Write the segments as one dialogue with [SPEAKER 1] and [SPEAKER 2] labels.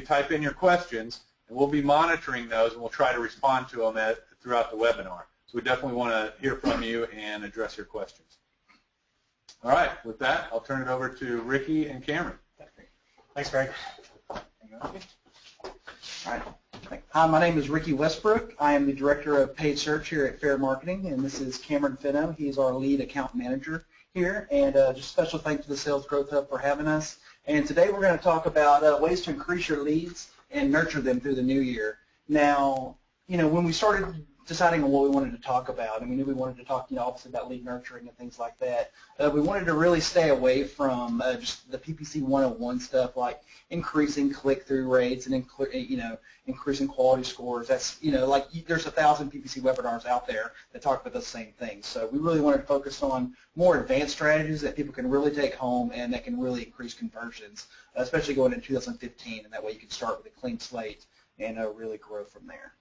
[SPEAKER 1] type in your questions, and we'll be monitoring those, and we'll try to respond to them throughout the webinar. So we definitely want to hear from you and address your questions. All right, with that, I'll turn it over to Ricky and Cameron.
[SPEAKER 2] Thanks, Greg. All right. Hi, my name is Ricky Westbrook. I am the Director of Paid Search here at Fair Marketing, and this is Cameron Finno. He's our lead account manager here, and just special thanks to the Sales Growth Hub for having us. And today we're going to talk about ways to increase your leads and nurture them through the new year. Now, when we started deciding on what we wanted to talk about, and we knew we wanted to talk, obviously about lead nurturing and things like that, we wanted to really stay away from just the PPC 101 stuff like increasing click-through rates and increasing quality scores. That's like there's 1,000 PPC webinars out there that talk about the same things. So we really wanted to focus on more advanced strategies that people can really take home and that can really increase conversions, especially going into 2015, and that way you can start with a clean slate and really grow from there.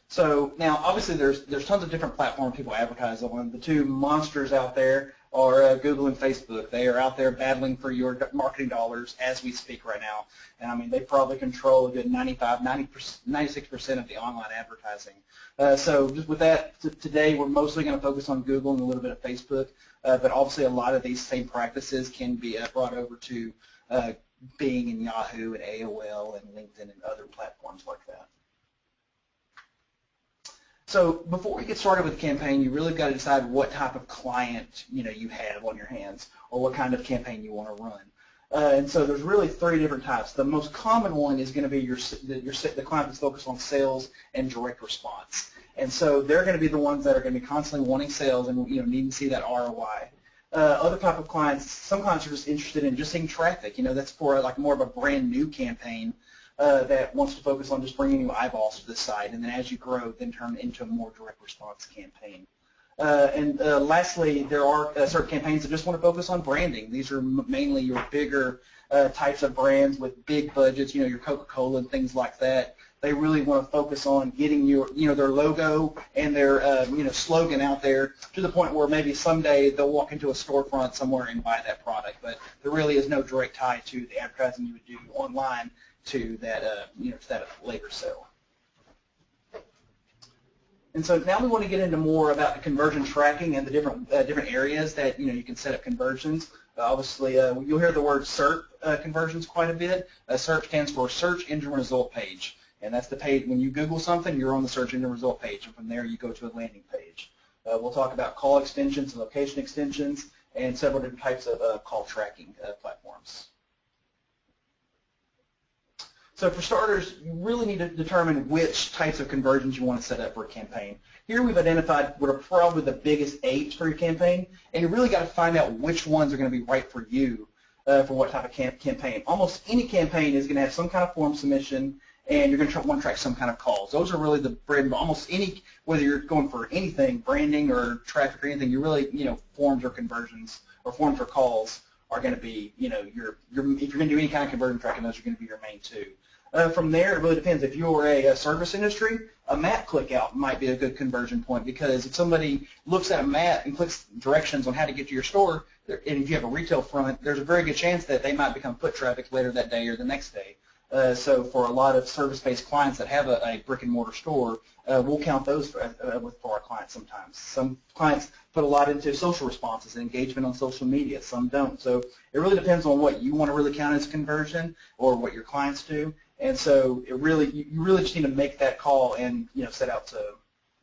[SPEAKER 2] So now, obviously, there's tons of different platforms people advertise on. The two monsters out there are Google and Facebook. They are out there battling for your marketing dollars as we speak right now. And I mean, they probably control a good 96% of the online advertising. So just with that, today we're mostly going to focus on Google and a little bit of Facebook. But obviously, a lot of these same practices can be brought over to Bing and Yahoo and AOL and LinkedIn and other platforms like that. So before we get started with the campaign, you really got to decide what type of client you have on your hands, or what kind of campaign you want to run. And so there's really three different types. The most common one is going to be the client that's focused on sales and direct response. And so they're going to be the ones that are going to be constantly wanting sales and needing to see that ROI. Other type of clients, some clients are just interested in just seeing traffic. That's for like more of a brand new campaign. That wants to focus on just bringing new eyeballs to the site, and then as you grow, then turn into a more direct response campaign. And lastly, there are certain campaigns that just want to focus on branding. These are mainly your bigger types of brands with big budgets, your Coca-Cola and things like that. They really want to focus on getting their logo and their slogan out there to the point where maybe someday they'll walk into a storefront somewhere and buy that product. But there really is no direct tie to the advertising you would do online to that to that later sale. And so now we want to get into more about the conversion tracking and the different areas that you can set up conversions. Obviously, you'll hear the word SERP conversions quite a bit. SERP stands for Search Engine Result Page, and that's the page when you Google something, you're on the Search Engine Result Page, and from there you go to a landing page. We'll talk about call extensions and location extensions and several different types of call tracking platforms. So for starters, you really need to determine which types of conversions you want to set up for a campaign. Here we've identified what are probably the biggest 8 for your campaign, and you really got to find out which ones are going to be right for you for what type of campaign. Almost any campaign is going to have some kind of form submission, and you're going to want to track some kind of calls. Those are really the bread and almost any, whether you're going for anything, branding or traffic or anything, you really, forms or conversions or forms or calls are going to be, if you're going to do any kind of conversion tracking, those are going to be your main 2. From there, it really depends. If you're a service industry, a map click out might be a good conversion point, because if somebody looks at a map and clicks directions on how to get to your store, and if you have a retail front, there's a very good chance that they might become foot traffic later that day or the next day. So for a lot of service-based clients that have a brick-and-mortar store, we'll count those for our clients sometimes. Some clients put a lot into social responses and engagement on social media. Some don't. So it really depends on what you want to really count as conversion or what your clients do. And so you really just need to make that call and set out to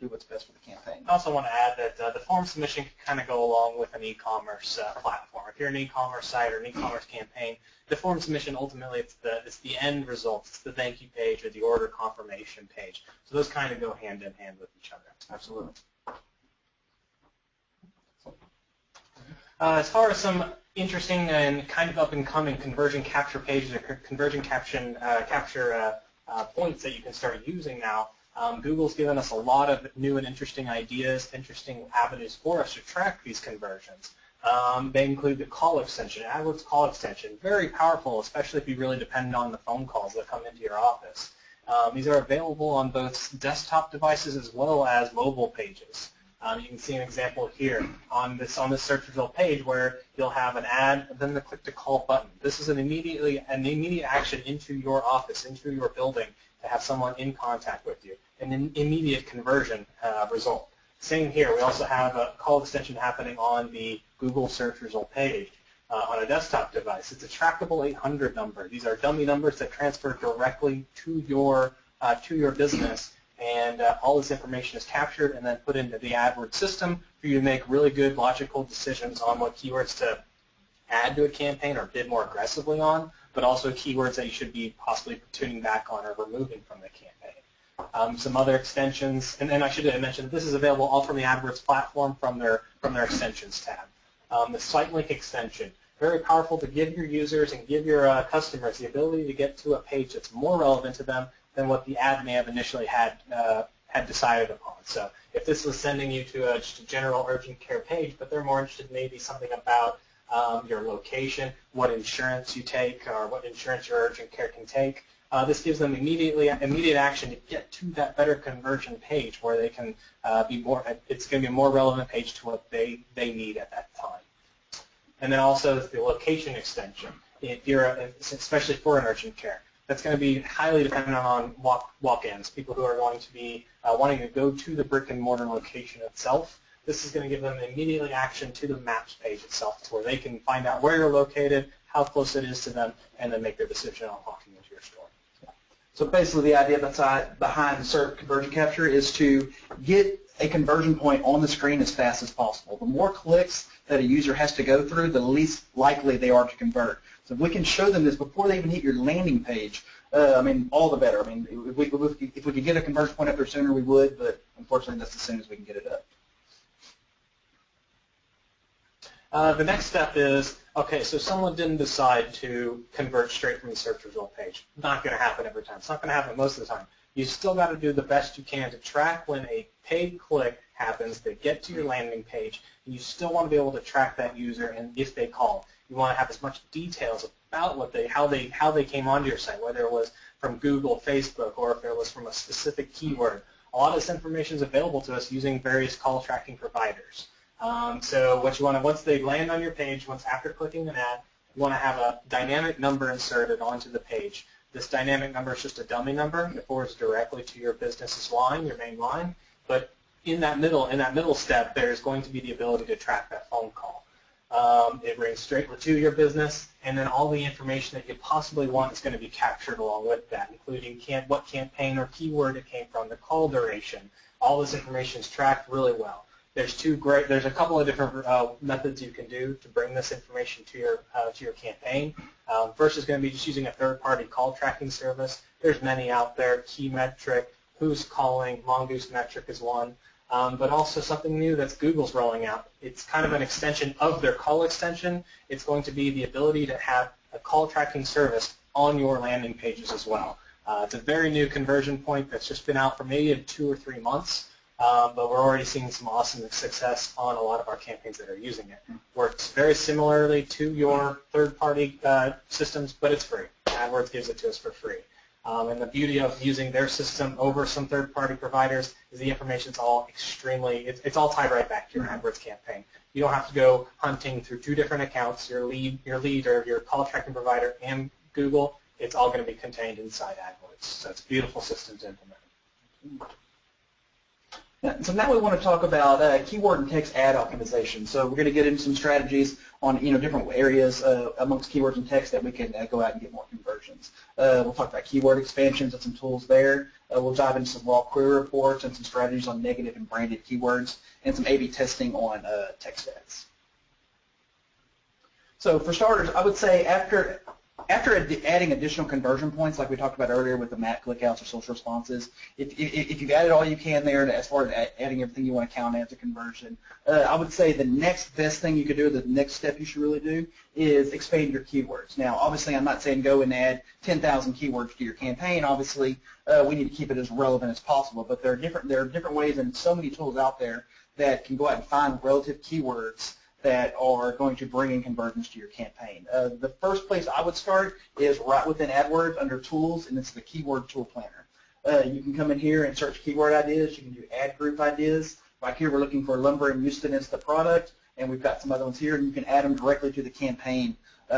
[SPEAKER 2] do what's best for the campaign.
[SPEAKER 3] I also want to add that the form submission can kind of go along with an e-commerce platform. If you're an e-commerce site or an e-commerce campaign, the form submission ultimately it's the end result. It's the thank you page or the order confirmation page. So those kind of go hand in hand with each other.
[SPEAKER 2] Absolutely.
[SPEAKER 3] As far as some interesting and kind of up-and-coming conversion capture pages or conversion capture points that you can start using now, Google's given us a lot of new and interesting ideas, interesting avenues for us to track these conversions. They include the call extension, Adwords call extension, very powerful, especially if you really depend on the phone calls that come into your office. These are available on both desktop devices as well as mobile pages. You can see an example here on this search result page where you'll have an ad and then the click to call button. This is an immediate action into your office, into your building, to have someone in contact with you, an immediate conversion result. Same here. We also have a call extension happening on the Google search result page on a desktop device. It's a trackable 800 number. These are dummy numbers that transfer directly to your business, and all this information is captured and then put into the Adwords system for you to make really good logical decisions on what keywords to add to a campaign or bid more aggressively on, but also keywords that you should be possibly tuning back on or removing from the campaign. Some other extensions, and I should have mentioned this is available all from the Adwords platform from their extensions tab. The site link extension, very powerful to give your users and give your customers the ability to get to a page that's more relevant to them than what the ad may have initially had decided upon. So if this was sending you to just a general urgent care page, but they're more interested in maybe something about your location, what insurance you take, or what insurance your urgent care can take, this gives them immediate action to get to that better conversion page where they can be more. It's going to be a more relevant page to what they need at that time. And then also the location extension, especially for an urgent care. That's going to be highly dependent on walk-ins, people who are going to be wanting to go to the brick-and-mortar location itself. This is going to give them immediately action to the maps page itself, to where they can find out where you're located, how close it is to them, and then make their decision on walking into your store.
[SPEAKER 2] So basically the idea behind SERP conversion capture is to get a conversion point on the screen as fast as possible. The more clicks that a user has to go through, the least likely they are to convert. So if we can show them this before they even hit your landing page, all the better. If we could get a conversion point up there sooner, we would, but unfortunately that's as soon as we can get it up.
[SPEAKER 3] The next step is, okay, so someone didn't decide to convert straight from the search result page. Not going to happen every time. It's not going to happen most of the time. You still got to do the best you can to track when a paid click happens, they get to your landing page, and you still want to be able to track that user, and if they call. You want to have as much details about how they came onto your site, whether it was from Google, Facebook, or if it was from a specific keyword. A lot of this information is available to us using various call tracking providers. So what you want to, once they land on your page, once after clicking an ad, you want to have a dynamic number inserted onto the page. This dynamic number is just a dummy number. It forwards directly to your business's line, your main line. But in that middle step, there's going to be the ability to track that phone call. It rings straight to your business, and then all the information that you possibly want is going to be captured along with that, including what campaign or keyword it came from, the call duration. All this information is tracked really well. There's a couple of different methods you can do to bring this information to your campaign. First is going to be just using a third-party call tracking service. There's many out there. Key Metric, Who's Calling, Mongoose Metric is one. But also something new that's Google's rolling out. It's kind of an extension of their call extension. It's going to be the ability to have a call tracking service on your landing pages as well. It's a very new conversion point that's just been out for maybe 2 or 3 months, but we're already seeing some awesome success on a lot of our campaigns that are using it. Works very similarly to your third-party systems, but it's free. AdWords gives it to us for free. And the beauty of using their system over some third-party providers is the information's all it's all tied right back to your AdWords campaign. You don't have to go hunting through 2 different accounts, your lead or your call tracking provider and Google. It's all going to be contained inside AdWords. So it's a beautiful system to implement.
[SPEAKER 2] So now we want to talk about keyword and text ad optimization. So we're going to get into some strategies on different areas amongst keywords and text that we can go out and get more conversions. We'll talk about keyword expansions and some tools there. We'll dive into some raw query reports and some strategies on negative and branded keywords and some A/B testing on text ads. So for starters, I would say after adding additional conversion points, like we talked about earlier with the map clickouts or social responses, if you've added all you can there as far as adding everything you want to count as a conversion, I would say the next best thing you could do, the next step you should really do, is expand your keywords. Now, obviously, I'm not saying go and add 10,000 keywords to your campaign. Obviously, we need to keep it as relevant as possible, but there are different ways and so many tools out there that can go out and find relative keywords that are going to bring in conversions to your campaign. The first place I would start is right within AdWords under Tools, and it's the Keyword Tool Planner. You can come in here and search keyword ideas. You can do ad group ideas. Like here we're looking for lumber in Houston as the product, and we've got some other ones here, and you can add them directly to the campaign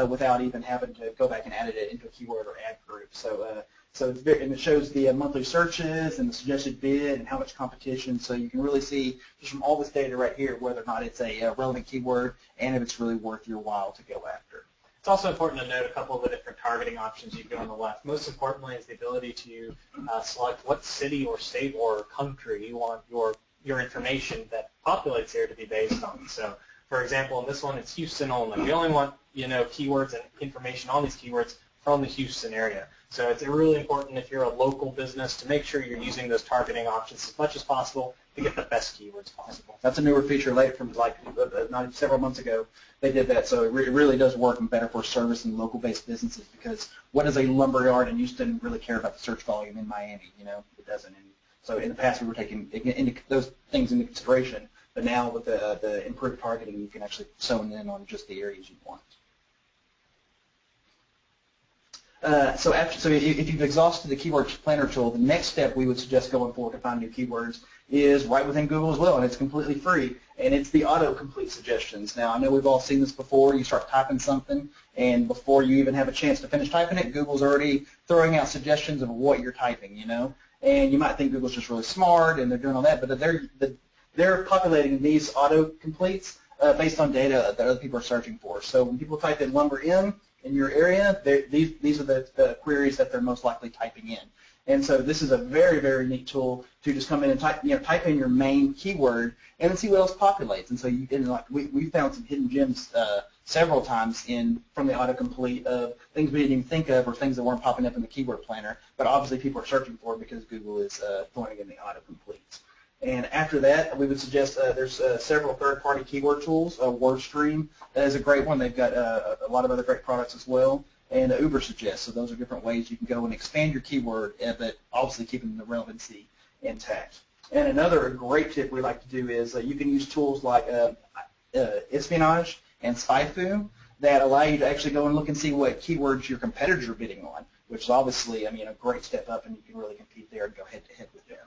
[SPEAKER 2] without even having to go back and edit it into a keyword or ad group. So it's very, and it shows the monthly searches and the suggested bid and how much competition. So you can really see just from all this data right here whether or not it's a relevant keyword and if it's really worth your while to go after.
[SPEAKER 3] It's also important to note a couple of the different targeting options you get on the left. Most importantly is the ability to select what city or state or country you want your information that populates here to be based on. So, for example, in this one, it's Houston only. We only want keywords and information on these keywords from the Houston area. So it's really important if you're a local business to make sure you're using those targeting options as much as possible to get the best keywords possible.
[SPEAKER 2] That's a newer feature late from like not several months ago. They did that, so it really does work better for service and local-based businesses because what does a lumber yard in Houston really care about the search volume in Miami? It doesn't. And so in the past we were taking those things into consideration, but now with the improved targeting, you can actually zone in on just the areas you want. So if you've exhausted the keyword planner tool, the next step we would suggest going forward to find new keywords is right within Google as well, and it's completely free, and it's the Autocomplete Suggestions. Now, I know we've all seen this before. You start typing something, and before you even have a chance to finish typing it, Google's already throwing out suggestions of what you're typing, and you might think Google's just really smart, and they're doing all that, but they're populating these autocompletes based on data that other people are searching for. So when people type in lumber in your area, these are the queries that they're most likely typing in. And so this is a very, very neat tool to just come in and type in your main keyword and then see what else populates. And so you can, we found some hidden gems several times from the autocomplete of things we didn't even think of or things that weren't popping up in the keyword planner, but obviously people are searching for it because Google is throwing in the autocompletes. And after that, we would suggest there's several third-party keyword tools. WordStream is a great one. They've got a lot of other great products as well. And Uber suggests. So those are different ways you can go and expand your keyword, but obviously keeping the relevancy intact. And another great tip we like to do is you can use tools like Espionage and SpyFu that allow you to actually go and look and see what keywords your competitors are bidding on, which is obviously, a great step up, and you can really compete there and go head-to-head with them.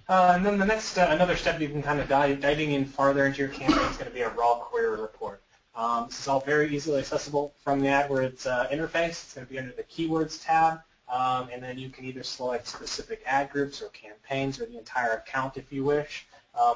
[SPEAKER 3] And then the next, another step you can kind of diving in farther into your campaign is going to be a raw query report. This is all very easily accessible from the Adwords interface. It's going to be under the Keywords tab, and then you can either select specific ad groups or campaigns or the entire account if you wish.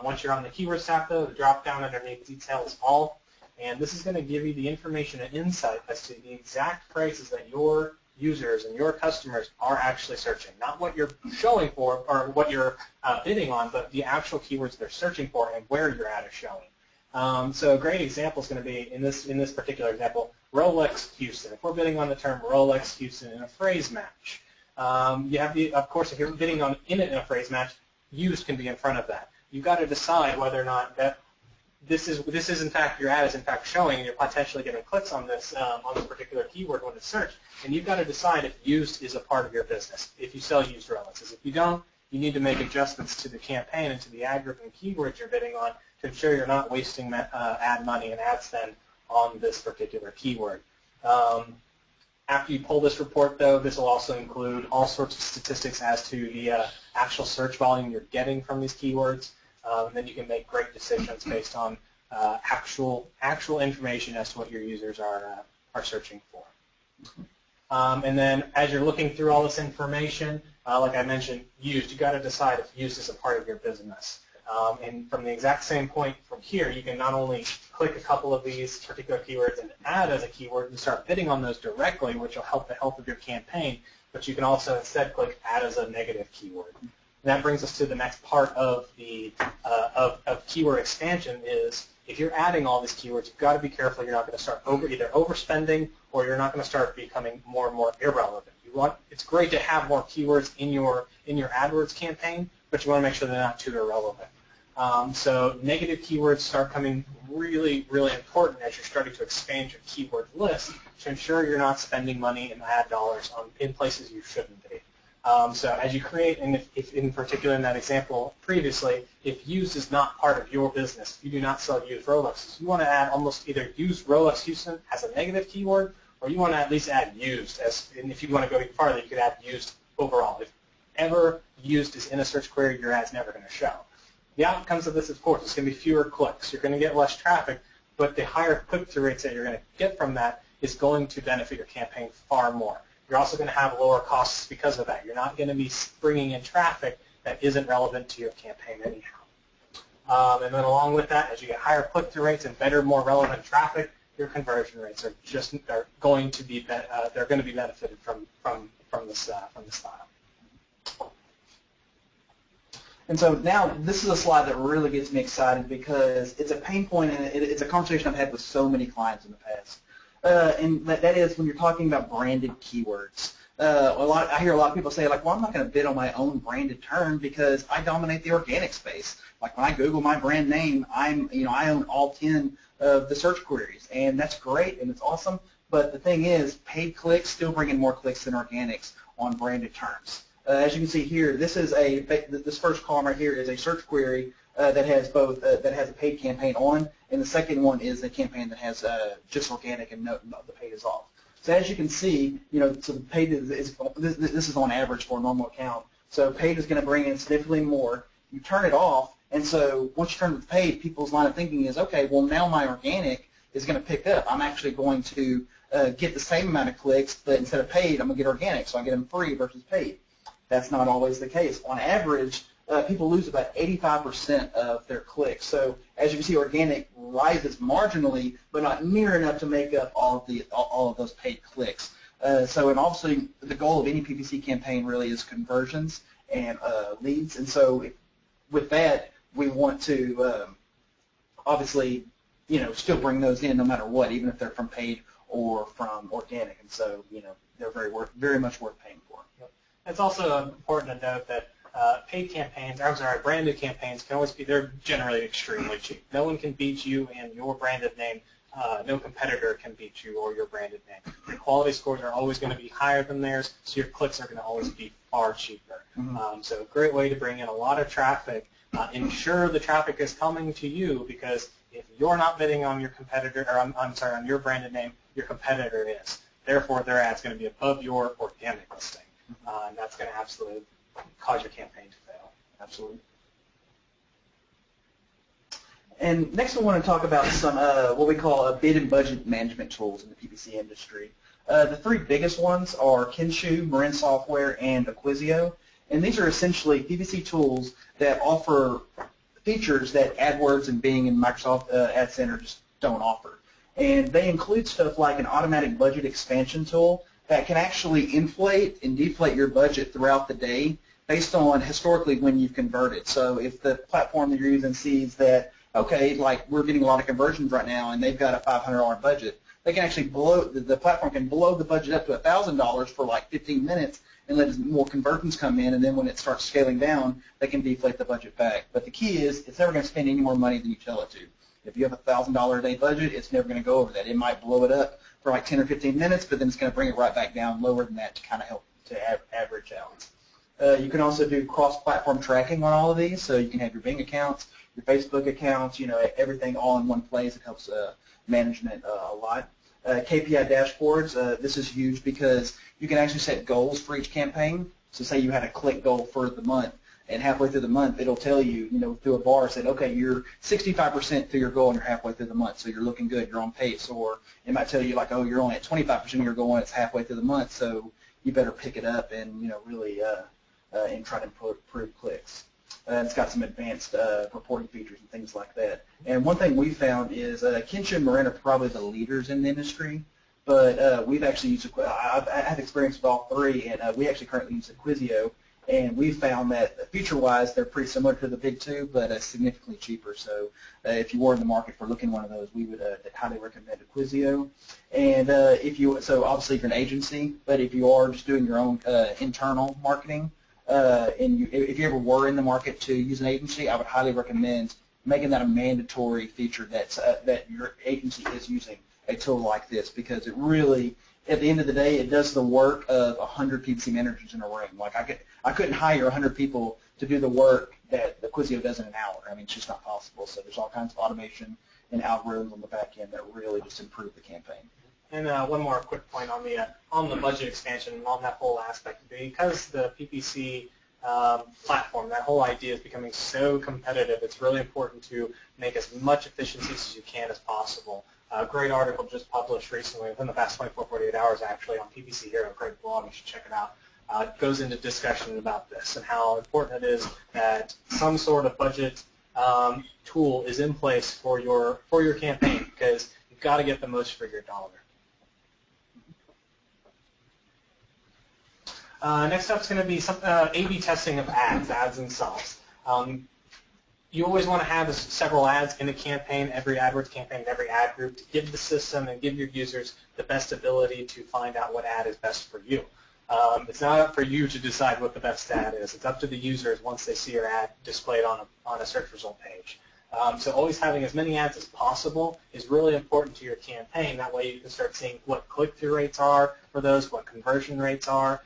[SPEAKER 3] Once you're on the Keywords tab, though, the drop-down underneath details all, and this is going to give you the information and insight as to the exact prices that your users and your customers are actually searching, not what you're showing for or what you're bidding on, but the actual keywords they're searching for and where your ad is showing. So a great example is going to be, in this particular example, Rolex Houston. If we're bidding on the term Rolex Houston in a phrase match, you have of course, if you're bidding on in a phrase match, used can be in front of that. You've got to decide whether or not that this is in fact your ad is in fact showing, and you're potentially getting clicks on this particular keyword when it's searched, and you've got to decide if used is a part of your business. If you sell used Rolexes, if you don't, you need to make adjustments to the campaign and to the ad group and keywords you're bidding on to ensure you're not wasting ad money and ad spend on this particular keyword. After you pull this report, though, this will also include all sorts of statistics as to the actual search volume you're getting from these keywords. And then you can make great decisions based on actual information as to what your users are searching for. And then as you're looking through all this information, like I mentioned, used, you've got to decide if used is a part of your business. And from the exact same point from here, you can not only click a couple of these particular keywords and add as a keyword and start bidding on those directly, which will help the health of your campaign, but you can also instead click add as a negative keyword. And that brings us to the next part of the of keyword expansion is if you're adding all these keywords, you've got to be careful you're not going to start either overspending or you're not going to start becoming more and more irrelevant. It's great to have more keywords in your AdWords campaign, but you want to make sure they're not too irrelevant. So negative keywords start coming really, really important as you're starting to expand your keyword list to ensure you're not spending money and ad dollars in places you shouldn't be. So as you create, and if in particular in that example previously, if used is not part of your business, if you do not sell used Rolexes, you want to add almost either used Rolex Houston as a negative keyword, or you want to at least add used. And if you want to go even farther, you could add used overall. whatever used is in a search query, your ad's never going to show. The outcomes of this, of course, it's going to be fewer clicks. You're going to get less traffic, but the higher click-through rates that you're going to get from that is going to benefit your campaign far more. You're also going to have lower costs because of that. You're not going to be bringing in traffic that isn't relevant to your campaign anyhow. And then along with that, as you get higher click-through rates and better, more relevant traffic, your conversion rates are going to be benefited from this style.
[SPEAKER 2] And so now this is a slide that really gets me excited because it's a pain point and it's a conversation I've had with so many clients in the past. And that is when you're talking about branded keywords. I hear a lot of people say, like, well, I'm not going to bid on my own branded term because I dominate the organic space. Like when I Google my brand name, I own all 10 of the search queries, and that's great and it's awesome. But the thing is, paid clicks still bring in more clicks than organics on branded terms. As you can see here, this first column right here is a search query that has a paid campaign on, and the second one is a campaign that has just organic and the paid is off. So as you can see, so the paid this is on average for a normal account. So paid is going to bring in significantly more. You turn it off, and so once you turn it to paid, people's line of thinking is, okay, well now my organic is going to pick up. I'm actually going to get the same amount of clicks, but instead of paid, I'm going to get organic, so I get them free versus paid. That's not always the case. On average, people lose about 85% of their clicks. So as you can see, organic rises marginally, but not near enough to make up all of those paid clicks. And obviously, the goal of any PPC campaign really is conversions and leads. And so with that, we want to obviously, still bring those in no matter what, even if they're from paid or from organic. And so, they're very much worth paying for.
[SPEAKER 3] Yep. It's also important to note that branded campaigns can always they're generally extremely cheap. No one can beat you and your branded name. No competitor can beat you or your branded name. Your quality scores are always going to be higher than theirs, so your clicks are going to always be far cheaper.
[SPEAKER 2] Mm-hmm.
[SPEAKER 3] So a great way to bring in a lot of traffic. Ensure the traffic is coming to you, because if you're not bidding on your competitor, or on your branded name, your competitor is. Therefore, their ad's going to be above your organic listing. And that's going to absolutely cause your campaign to fail.
[SPEAKER 2] Absolutely. And next we want to talk about some what we call bid and budget management tools in the PPC industry. The three biggest ones are Kinshu, Marin Software, and Acquisio. And these are essentially PPC tools that offer features that Adwords and Bing and Microsoft Ad Center just don't offer. And they include stuff like an automatic budget expansion tool that can actually inflate and deflate your budget throughout the day based on historically when you've converted. So if the platform that you're using sees that, okay, like we're getting a lot of conversions right now and they've got a $500 budget, they can actually the platform can blow the budget up to $1,000 for like 15 minutes and let more conversions come in, and then when it starts scaling down, they can deflate the budget back. But the key is it's never going to spend any more money than you tell it to. If you have a $1,000 a day budget, it's never going to go over that. It might blow it up for like 10 or 15 minutes, but then it's going to bring it right back down lower than that to kind of help to average out. You can also do cross-platform tracking on all of these, so you can have your Bing accounts, your Facebook accounts, everything all in one place. It helps management a lot. Kpi Dashboards, this is huge because you can actually set goals for each campaign. So say you had a click goal for the month, and halfway through the month, it'll tell you, through a bar, said, okay, you're 65% through your goal and you're halfway through the month, so you're looking good, you're on pace. Or it might tell you, like, oh, you're only at 25% of your goal and it's halfway through the month, so you better pick it up and, really and try to improve clicks. And it's got some advanced reporting features and things like that. And one thing we found is Kinshu and Marin are probably the leaders in the industry, but we've actually used, I have experience with all three, and we actually currently use Acquisio. And we found that feature-wise, they're pretty similar to the big two, but significantly cheaper. So if you were in the market for looking at one of those, we would highly recommend Acquisio. And so obviously if you're an agency, but if you are just doing your own internal marketing, if you ever were in the market to use an agency, I would highly recommend making that a mandatory feature that your agency is using a tool like this, because it really, at the end of the day, it does the work of 100 PPC managers in a room. Like I couldn't hire 100 people to do the work that Acquisio does in an hour. I mean, it's just not possible. So there's all kinds of automation and algorithms on the back end that really just improve the campaign.
[SPEAKER 3] And one more quick point on the budget expansion and on that whole aspect. Because the PPC platform. That whole idea is becoming so competitive. It's really important to make as much efficiencies as you can as possible. A great article just published recently, within the past 24, 48 hours actually, on PPC Hero, a great blog, you should check it out. It goes into discussion about this and how important it is that some sort of budget tool is in place for your campaign, because you've got to get the most for your dollar. Next up is going to be some A/B testing of ads themselves. You always want to have several ads in a campaign, every AdWords campaign, every ad group, to give the system and give your users the best ability to find out what ad is best for you. It's not up for you to decide what the best ad is. It's up to the users once they see your ad displayed on a search result page. So always having as many ads as possible is really important to your campaign. That way you can start seeing what click-through rates are for those, what conversion rates are.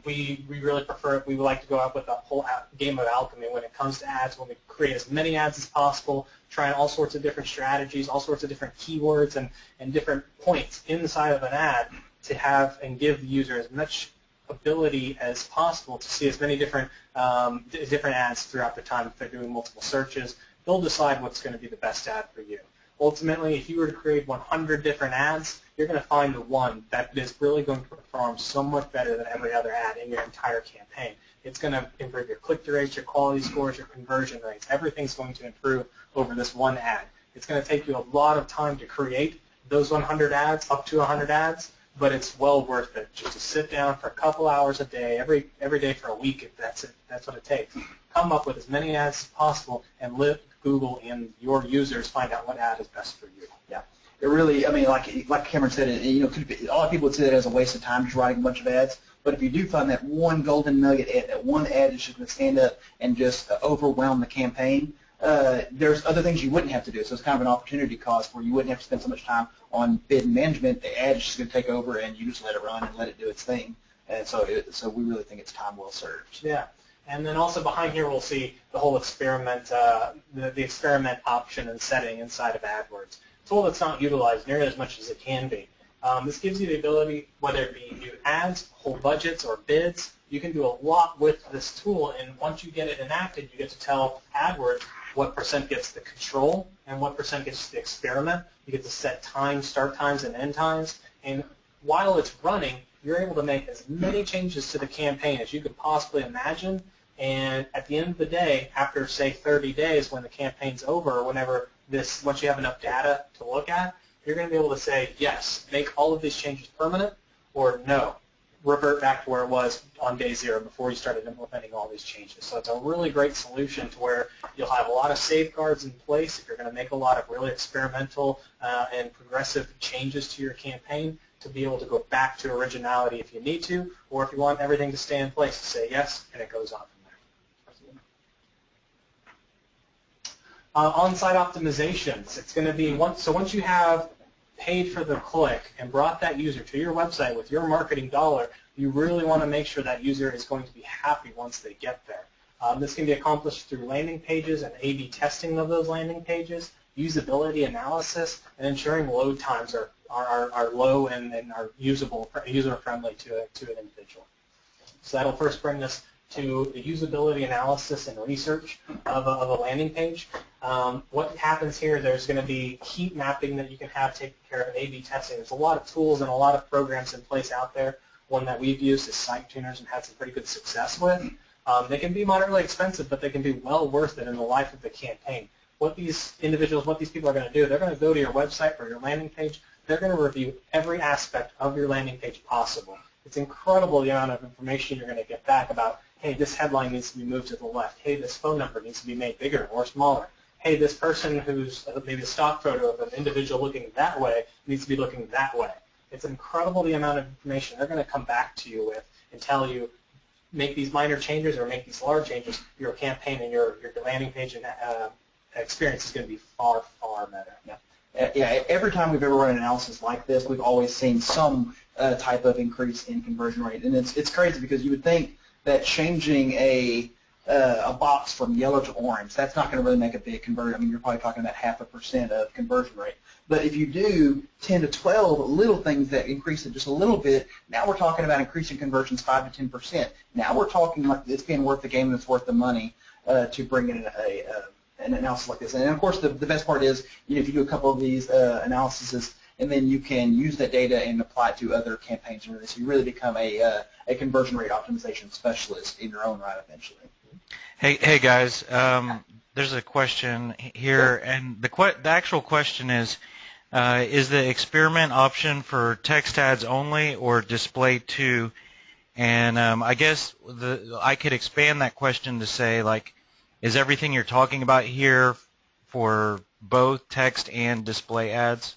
[SPEAKER 3] We really prefer, we would like to go out with a whole game of alchemy when it comes to ads, when we create as many ads as possible, try all sorts of different strategies, all sorts of different keywords and different points inside of an ad to have and give the user as much ability as possible to see as many different ads throughout the time. If they're doing multiple searches, they'll decide what's going to be the best ad for you. Ultimately, if you were to create 100 different ads, you're going to find the one that is really going to perform so much better than every other ad in your entire campaign. It's going to improve your click-through rates, your quality scores, your conversion rates. Everything's going to improve over this one ad. It's going to take you a lot of time to create those 100 ads, up to 100 ads, but it's well worth it just to sit down for a couple hours a day, every day for a week if that's what it takes. Come up with as many ads as possible and let Google and your users find out what ad is best for you.
[SPEAKER 2] Yeah, it really, I mean, like Cameron said, a lot of people would say that as a waste of time just writing a bunch of ads. But if you do find that one golden nugget ad, that one ad is just going to stand up and just overwhelm the campaign, there's other things you wouldn't have to do. So it's kind of an opportunity cost where you wouldn't have to spend so much time on bid management. The ad is just going to take over, and you just let it run and let it do its thing. And so we really think it's time well served.
[SPEAKER 3] Yeah. And then also behind here we'll see the whole experiment, the experiment option and setting inside of AdWords. A tool that's not utilized nearly as much as it can be. This gives you the ability, whether it be new ads, whole budgets, or bids, you can do a lot with this tool, and once you get it enacted, you get to tell AdWords what % gets the control and what % gets the experiment. You get to set times, start times, and end times, and while it's running, you're able to make as many changes to the campaign as you could possibly imagine, and at the end of the day, after, say, 30 days when the campaign's over, or whenever once you have enough data to look at, you're going to be able to say, yes, make all of these changes permanent, or no, revert back to where it was on day 0 before you started implementing all these changes. So it's a really great solution to where you'll have a lot of safeguards in place if you're going to make a lot of really experimental and progressive changes to your campaign, to be able to go back to originality if you need to, or if you want everything to stay in place, to say yes, and it goes on from there. On-site optimizations. It's going to be once you have paid for the click and brought that user to your website with your marketing dollar, you really want to make sure that user is going to be happy once they get there. This can be accomplished through landing pages and A/B testing of those landing pages, usability analysis, and ensuring load times are low and are user-friendly to an individual. So that'll first bring us to the usability analysis and research of a landing page. What happens here, there's going to be heat mapping that you can have taken care of in A/B testing. There's a lot of tools and a lot of programs in place out there. One that we've used is Site Tuners and had some pretty good success with. They can be moderately expensive, but they can be well worth it in the life of the campaign. What these people are going to do, they're going to go to your website or your landing page. They're going to review every aspect of your landing page possible. It's incredible the amount of information you're going to get back about, hey, this headline needs to be moved to the left. Hey, this phone number needs to be made bigger or smaller. Hey, this person who's maybe a stock photo of an individual looking that way needs to be looking that way. It's incredible the amount of information they're going to come back to you with and tell you, make these minor changes or make these large changes. Your campaign and your landing page and experience is going to be far, far better.
[SPEAKER 2] Yeah, every time we've ever run an analysis like this, we've always seen some type of increase in conversion rate. And it's crazy because you would think that changing a box from yellow to orange, that's not going to really make a big conversion. I mean, you're probably talking about 0.5% of conversion rate. But if you do 10 to 12 little things that increase it just a little bit, now we're talking about increasing conversions 5 to 10%. Now we're talking like it's being worth the game and it's worth the money to bring in an analysis like this. And of course, the best part is, if you do a couple of these analyses, and then you can use that data and apply it to other campaigns. So you really become a conversion rate optimization specialist in your own right eventually.
[SPEAKER 4] Hey guys, there's a question here, and the actual question is the experiment option for text ads only or display too? And I guess I could expand that question to say, like, is everything you're talking about here for both text and display ads?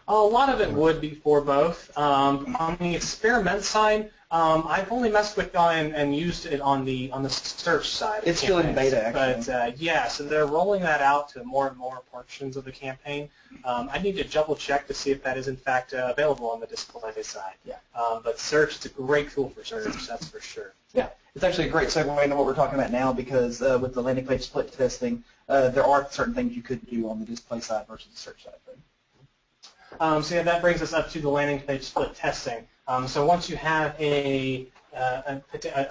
[SPEAKER 3] A lot of it would be for both. On the experiment side, I've only messed with and used it on the search side.
[SPEAKER 2] It's still in beta, actually.
[SPEAKER 3] But yeah, so they're rolling that out to more and more portions of the campaign. I need to double check to see if that is in fact available on the display side.
[SPEAKER 2] Yeah.
[SPEAKER 3] But search, it's a great tool for search, that's for sure.
[SPEAKER 2] Yeah, it's actually a great segue into what we're talking about now, because with the landing page split testing, there are certain things you could do on the display side versus the search side.
[SPEAKER 3] So yeah, that brings us up to the landing page split testing. So once you have a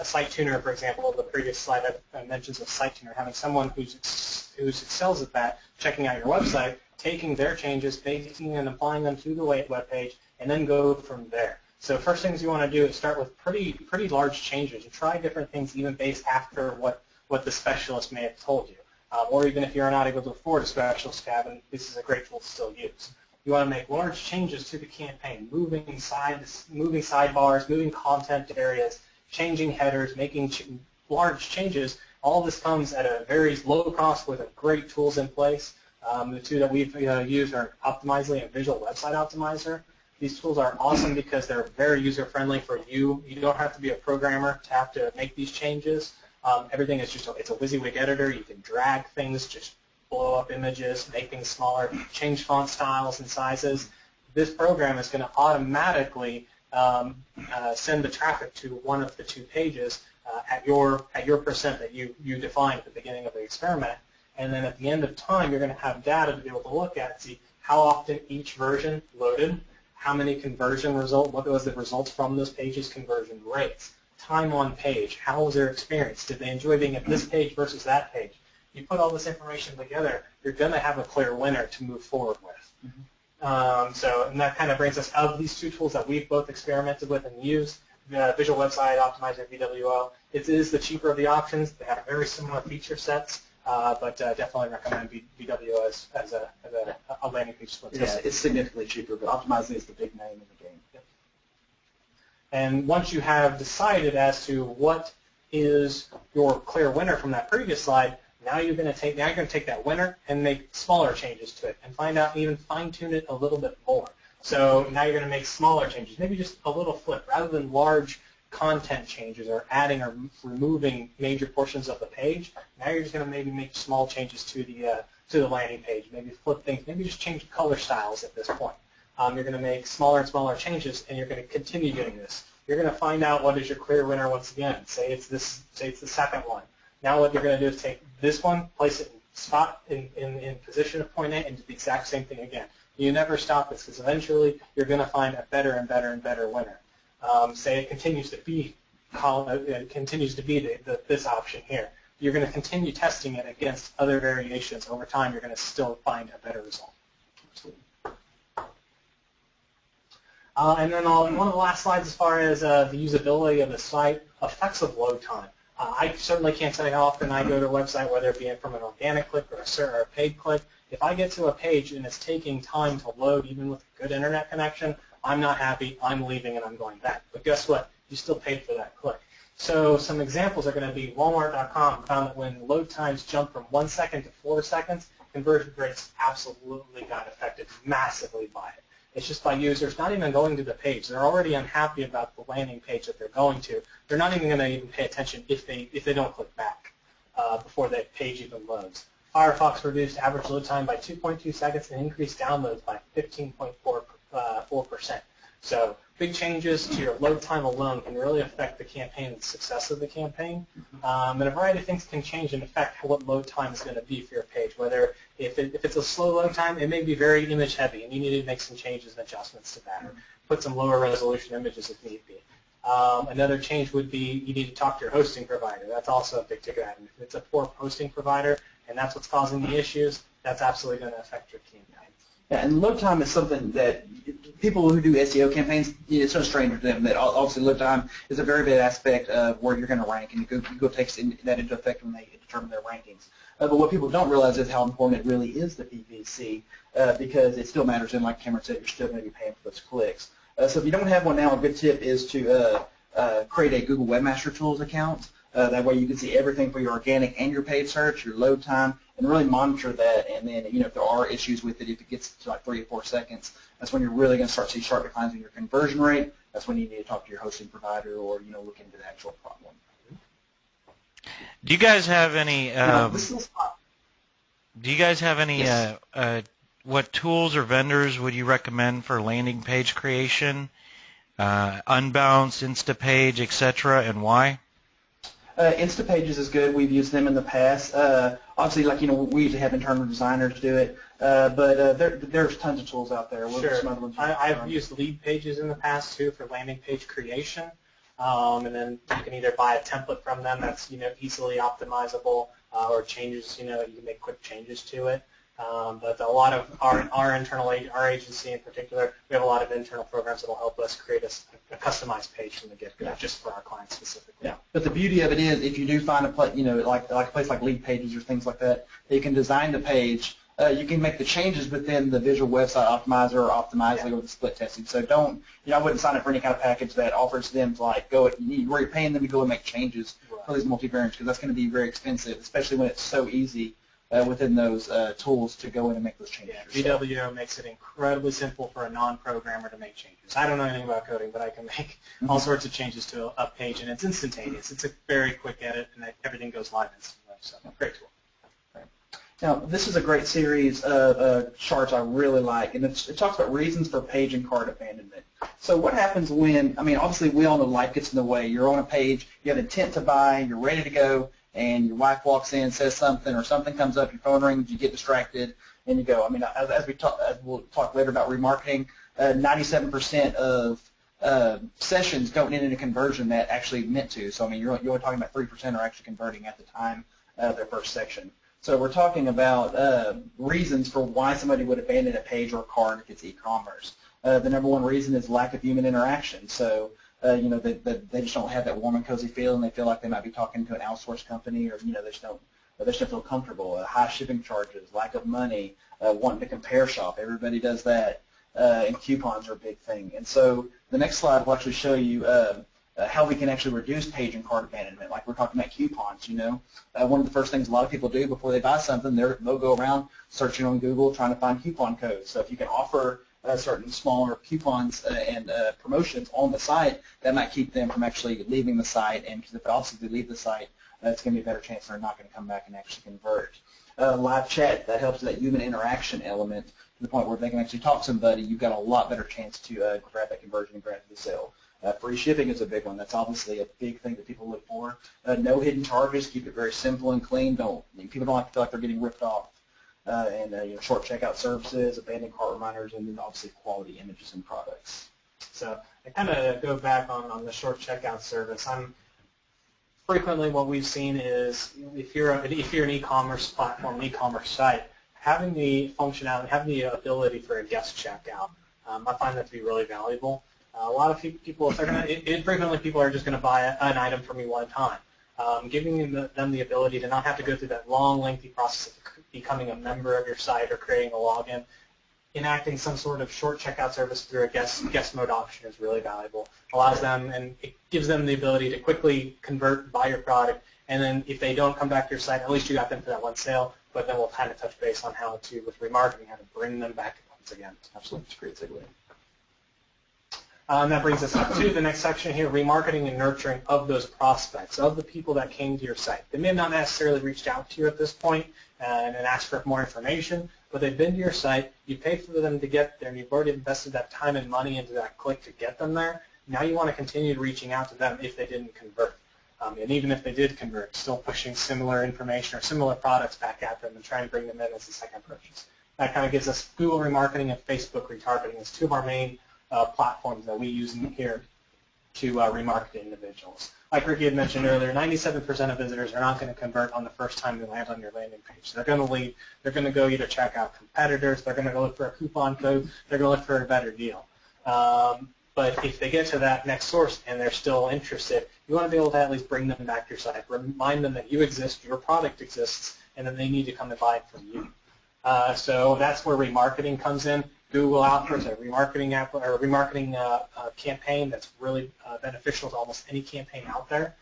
[SPEAKER 3] site tuner, for example, the previous slide I mentioned a site tuner, having someone who excels at that, checking out your website, taking their changes, baking and applying them to the web page, and then go from there. So first things you want to do is start with pretty large changes. You try different things even based after what the specialist may have told you. Or even if you're not able to afford a specialist tab, and this is a great tool to still use. You want to make large changes to the campaign, moving sidebars, moving content areas, changing headers, making large changes. All this comes at a very low cost with great tools in place. The two that we've used are Optimizely and Visual Website Optimizer. These tools are awesome because they're very user-friendly for you. You don't have to be a programmer to have to make these changes. Everything is just it's a WYSIWYG editor. You can drag things, just blow up images, make things smaller, change font styles and sizes. This program is going to automatically send the traffic to one of the two pages at your percent that you defined at the beginning of the experiment. And then at the end of time, you're going to have data to be able to look at and see how often each version loaded, how many conversion results, what was the results from those pages, conversion rates, time on page, how was their experience, did they enjoy being at this page versus that page. You put all this information together, you're going to have a clear winner to move forward with. Mm-hmm. And that kind of brings us out of these two tools that we've both experimented with and used, Visual Website Optimizer, VWO. It is the cheaper of the options. They have very similar feature sets, but definitely recommend VWO as a landing page split.
[SPEAKER 2] Yes, it's significantly cheaper, but Optimizely is the big name in the game.
[SPEAKER 3] Yep. And once you have decided as to what is your clear winner from that previous slide, now you're going to take that winner and make smaller changes to it and find out, even fine-tune it a little bit more. So now you're going to make smaller changes, maybe just a little flip. Rather than large content changes or adding or removing major portions of the page, now you're just going to maybe make small changes to the landing page, maybe flip things, maybe just change color styles at this point. You're going to make smaller and smaller changes, and you're going to continue doing this. You're going to find out what is your clear winner once again. Say it's the second one. Now what you're going to do is take this one, place it in position of point A, and do the exact same thing again. You never stop this because eventually you're going to find a better and better and better winner. Say it continues to be this option here. You're going to continue testing it against other variations. Over time, you're going to still find a better result. And then on one of the last slides, as far as the usability of the site, effects of load time. I certainly can't tell you how often I go to a website, whether it be from an organic click or a paid click. If I get to a page and it's taking time to load, even with a good internet connection, I'm not happy, I'm leaving, and I'm going back. But guess what? You still paid for that click. So some examples are going to be Walmart.com found that when load times jumped from 1 second to 4 seconds, conversion rates absolutely got affected massively by it. It's just by users not even going to the page. They're already unhappy about the landing page that they're going to. They're not even going to even pay attention if they don't click back before that page even loads. Firefox reduced average load time by 2.2 seconds and increased downloads by 15.4%. So big changes to your load time alone can really affect the campaign and the success of the campaign. And a variety of things can change and affect what load time is going to be for your page. Whether if it's a slow load time, it may be very image heavy, and you need to make some changes and adjustments to that, or put some lower resolution images if need be. Another change would be you need to talk to your hosting provider. That's also a big ticket item. If it's a poor hosting provider and that's what's causing the issues, that's absolutely going to affect your campaign.
[SPEAKER 2] Yeah, and load time is something that people who do SEO campaigns, it's no stranger to them that obviously load time is a very big aspect of where you're going to rank, and Google takes that into effect when they determine their rankings. But what people don't realize is how important it really is to PPC because it still matters, and like Cameron said, you're still going to be paying for those clicks. So if you don't have one now, a good tip is to create a Google Webmaster Tools account. That way you can see everything for your organic and your paid search, your load time, and really monitor that. And then, if there are issues with it, if it gets to like 3 or 4 seconds, that's when you're really going to start to see sharp declines in your conversion rate. That's when you need to talk to your hosting provider or, look into the actual problem.
[SPEAKER 4] Do you guys have any?
[SPEAKER 2] Yes.
[SPEAKER 4] What tools or vendors would you recommend for landing page creation, Unbounce, Instapage, etc., and why?
[SPEAKER 2] Instapages is good. We've used them in the past. Obviously, we usually have internal designers do it, but there's tons of tools out there.
[SPEAKER 3] Sure. I've used lead pages in the past too for landing page creation, and then you can either buy a template from them that's easily optimizable, or changes. You can make quick changes to it. But a lot of our agency in particular, we have a lot of internal programs that will help us create a customized page from the get-go, just for our clients specifically.
[SPEAKER 2] Yeah. But the beauty of it is, if you do find a place, like a place like Lead Pages or things like that, you can design the page. You can make the changes within the Visual Website Optimizer or Optimizely or the split testing. So don't, I wouldn't sign up for any kind of package that offers them to where you're paying them to go and make changes for these multi-variants, because that's going to be very expensive, especially when it's so easy within those tools to go in and make those changes.
[SPEAKER 3] Yeah, VWO makes it incredibly simple for a non-programmer to make changes. I don't know anything about coding, but I can make all sorts of changes to a page, and it's instantaneous. It's a very quick edit, and everything goes live instantly. So, great tool.
[SPEAKER 2] Now, this is a great series of charts I really like, and it talks about reasons for page and cart abandonment. So what happens when, obviously we all know life gets in the way. You're on a page, you have intent to buy, you're ready to go, and your wife walks in, says something, or something comes up, your phone rings, you get distracted, and you go. As we'll talk later about remarketing, 97% of sessions don't end in a conversion that actually meant to. So, you're only talking about 3% are actually converting at the time of their first section. So we're talking about reasons for why somebody would abandon a page or a cart if it's e-commerce. The number one reason is lack of human interaction. So, they just don't have that warm and cozy feel, and they feel like they might be talking to an outsourced company, or they just don't feel comfortable. High shipping charges, lack of money, wanting to compare shop. Everybody does that, and coupons are a big thing. And so the next slide will actually show you how we can actually reduce page and cart abandonment. Like we're talking about coupons. One of the first things a lot of people do before they buy something, they'll go around searching on Google trying to find coupon codes. So if you can offer certain smaller coupons and promotions on the site, that might keep them from actually leaving the site. And because if obviously they leave the site, it's going to be a better chance they're not going to come back and actually convert. Live chat, that helps that human interaction element to the point where they can actually talk to somebody. You've got a lot better chance to grab that conversion and grab the sale. Free shipping is a big one. That's obviously a big thing that people look for. No hidden charges. Keep it very simple and clean. People don't like to feel like they're getting ripped off. And short checkout services, abandoned cart reminders, and then obviously quality images and products.
[SPEAKER 3] So I kind of go back on the short checkout service. Frequently what we've seen is if you're an e-commerce platform, an e-commerce site, having the functionality, having the ability for a guest checkout, I find that to be really valuable. A lot of people, frequently people are just going to buy an item from me one time. Giving them the ability to not have to go through that long, lengthy process of becoming a member of your site or creating a login, enacting some sort of short checkout service through a guest mode option is really valuable. Allows them, and it gives them the ability to quickly convert, buy your product, and then if they don't come back to your site, at least you got them for that one sale, but then we'll kind of touch base on how to, with remarketing, how to bring them back once again.
[SPEAKER 2] Absolutely. It's a great segue.
[SPEAKER 3] And that brings us up to the next section here, remarketing and nurturing of those prospects, of the people that came to your site. They may have not necessarily reached out to you at this point and asked for more information, but they've been to your site, you paid for them to get there, and you've already invested that time and money into that click to get them there. Now you want to continue reaching out to them if they didn't convert. And even if they did convert, still pushing similar information or similar products back at them and trying to bring them in as a second purchase. That kind of gives us Google remarketing and Facebook retargeting as two of our main platforms that we use in here to remarket to individuals. Like Ricky had mentioned earlier, 97% of visitors are not going to convert on the first time they land on your landing page. They're going to leave. They're going to go either check out competitors, they're going to go look for a coupon code, they're going to look for a better deal. But if they get to that next source and they're still interested, you want to be able to at least bring them back to your site, remind them that you exist, your product exists, and that they need to come and buy it from you. So that's where remarketing comes in. Google offers a remarketing app or a remarketing campaign that's really beneficial to almost any campaign out there.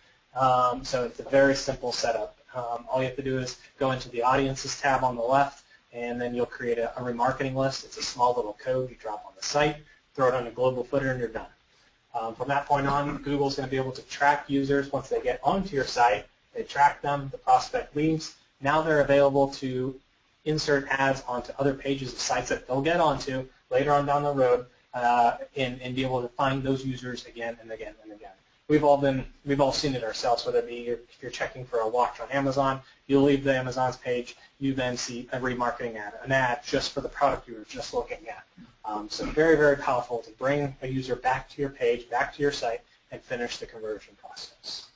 [SPEAKER 3] So it's a very simple setup. All you have to do is go into the Audiences tab on the left, and then you'll create a remarketing list. It's a small little code you drop on the site, throw it on a global footer, and you're done. From that point on, Google's going to be able to track users once they get onto your site. They track them, the prospect leaves. Now they're available to insert ads onto other pages of sites that they'll get onto later on down the road and be able to find those users again and again and again. We've all seen it ourselves, whether it be if you're checking for a watch on Amazon, you'll leave the Amazon's page, you then see a remarketing ad, an ad just for the product you were just looking at. So very, very powerful to bring a user back to your page, back to your site, and finish the conversion process.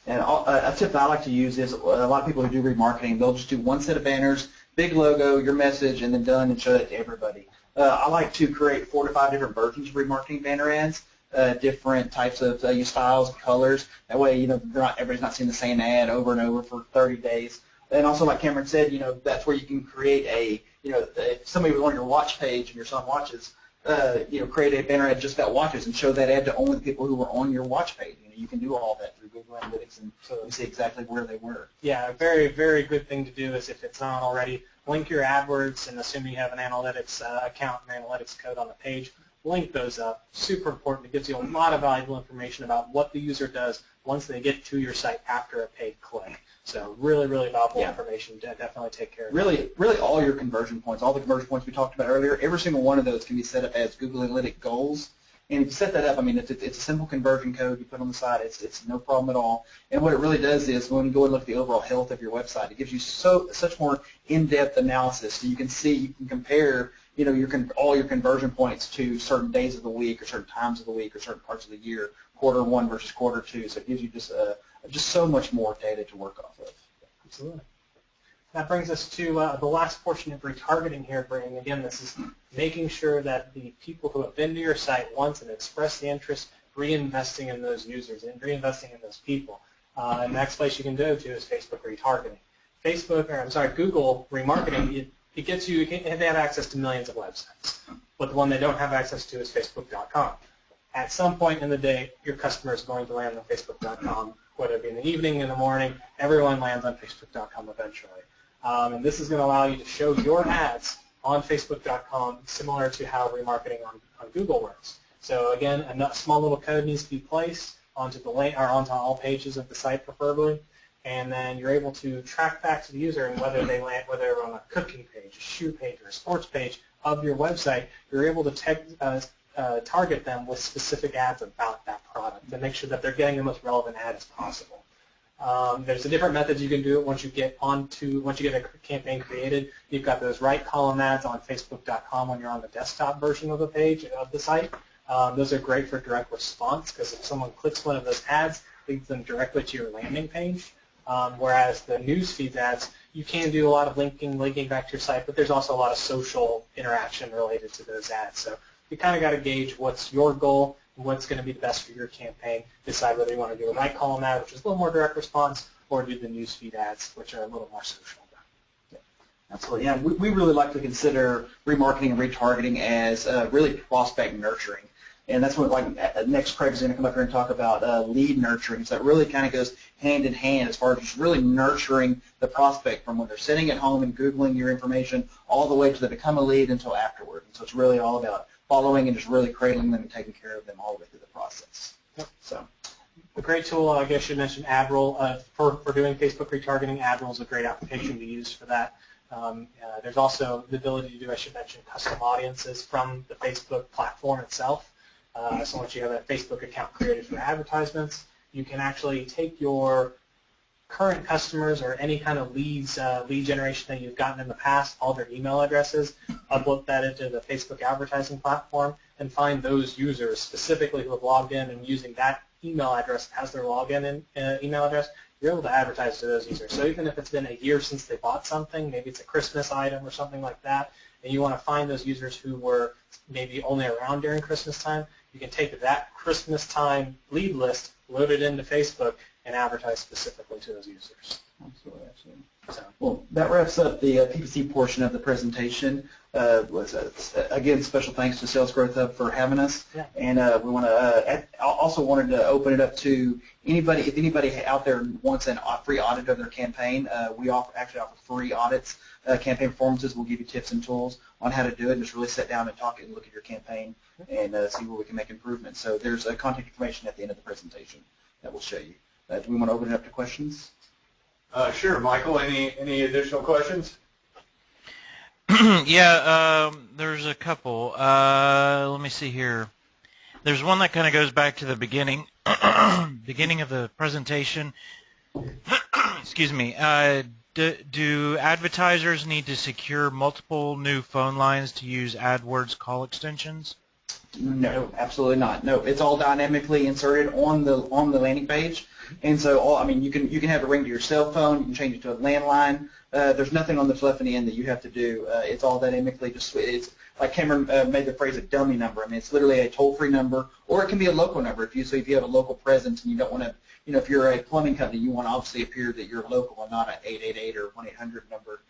[SPEAKER 2] And a tip that I like to use is a lot of people who do remarketing, they'll just do one set of banners, big logo, your message, and then done and show it to everybody. I like to create 4 to 5 different versions of remarketing banner ads, different types of styles, colors. That way, everybody's not seeing the same ad over and over for 30 days. And also, like Cameron said, that's where you can create if somebody was on your watch page and your son watches, create a banner ad just about watches and show that ad to only the people who were on your watch page. You can do all that through Google Analytics and you see exactly where they were.
[SPEAKER 3] Yeah, a very, very good thing to do is if it's not already, link your Adwords, and assuming you have an analytics account and analytics code on the page, link those up. Super important. It gives you a lot of valuable information about what the user does once they get to your site after a paid click. So really, really valuable information. Definitely take care of it.
[SPEAKER 2] Really all your conversion points, all the conversion points we talked about earlier, every single one of those can be set up as Google Analytics goals. And if you set that up, it's a simple conversion code you put on the side. It's no problem at all. And what it really does is when you go and look at the overall health of your website, it gives you such more in-depth analysis. So you can compare, all your conversion points to certain days of the week or certain times of the week or certain parts of the year, quarter 1 versus quarter 2. So it gives you just so much more data to work off of.
[SPEAKER 3] Absolutely. That brings us to the last portion of retargeting here, Brandon. Again, this is making sure that the people who have been to your site once and expressed the interest, reinvesting in those users and reinvesting in those people. And the next place you can go to is Facebook retargeting. Google remarketing, it gets you, they have access to millions of websites. But the one they don't have access to is Facebook.com. At some point in the day, your customer is going to land on Facebook.com, whether it be in the evening, in the morning, everyone lands on Facebook.com eventually. And this is going to allow you to show your ads on Facebook.com, similar to how remarketing on Google works. So again, a small little code needs to be placed onto onto all pages of the site, preferably, and then you're able to track back to the user and whether they're on a cooking page, a shoe page, or a sports page of your website. You're able to target them with specific ads about that product and make sure that they're getting the most relevant ad as possible. There's a different methods you can do it once you get a campaign created. You've got those right column ads on Facebook.com when you're on the desktop version of the page of the site. Those are great for direct response because if someone clicks one of those ads, it leads them directly to your landing page. Whereas the newsfeed ads, you can do a lot of linking back to your site, but there's also a lot of social interaction related to those ads. So you kind of got to gauge what's your goal and what's going to be the best for your campaign. Decide whether you want to do a right column ad, which is a little more direct response, or do the newsfeed ads, which are a little more social.
[SPEAKER 2] Yeah, absolutely. Yeah, we really like to consider remarketing and retargeting as really prospect nurturing. And that's what, next Craig is going to come up here and talk about lead nurturing. So it really kind of goes hand in hand as far as just really nurturing the prospect from when they're sitting at home and Googling your information all the way to they become a lead until afterward. And so it's really all about following and just really cradling them and taking care of them all the way through the process.
[SPEAKER 3] Yep.
[SPEAKER 2] So.
[SPEAKER 3] A great tool, I guess you mentioned AdRoll. For doing Facebook retargeting, AdRoll is a great application to use for that. There's also the ability to do, I should mention, custom audiences from the Facebook platform itself. So once you have a Facebook account created for advertisements, you can actually take your current customers or any kind of lead generation that you've gotten in the past, all their email addresses, upload that into the Facebook advertising platform, and find those users specifically who have logged in and using that email address as their login email address. You're able to advertise to those users. So even if it's been a year since they bought something, maybe it's a Christmas item or something like that, and you want to find those users who were maybe only around during Christmas time, you can take that Christmas time lead list, load it into Facebook, and advertise specifically to those users.
[SPEAKER 2] Absolutely, absolutely. So, well, that wraps up the PPC portion of the presentation. Again, special thanks to Sales Growth Hub for having us.
[SPEAKER 3] Yeah.
[SPEAKER 2] And we want to also wanted to open it up to anybody. If anybody out there wants a free audit of their campaign, we actually offer free audits, campaign performances. We'll give you tips and tools on how to do it. And just really sit down and talk and look at your campaign and see where we can make improvements. So there's contact information at the end of the presentation that will show you. Do we want to open it up to questions?
[SPEAKER 1] Sure, Michael. Any additional questions?
[SPEAKER 4] Yeah, there's a couple. Let me see here. There's one that kind of goes back to the beginning, beginning of the presentation. Excuse me. Do advertisers need to secure multiple new phone lines to use AdWords call extensions?
[SPEAKER 2] No, absolutely not. No, it's all dynamically inserted on the landing page, and so you can have it ring to your cell phone. You can change it to a landline. There's nothing on the telephony end that you have to do. It's all dynamically just. It's like Cameron made the phrase a dummy number. I mean, it's literally a toll-free number, or it can be a local number if you have a local presence and you don't want to. If you're a plumbing company, you want to obviously appear that you're local and not an 888 or 1-800 number.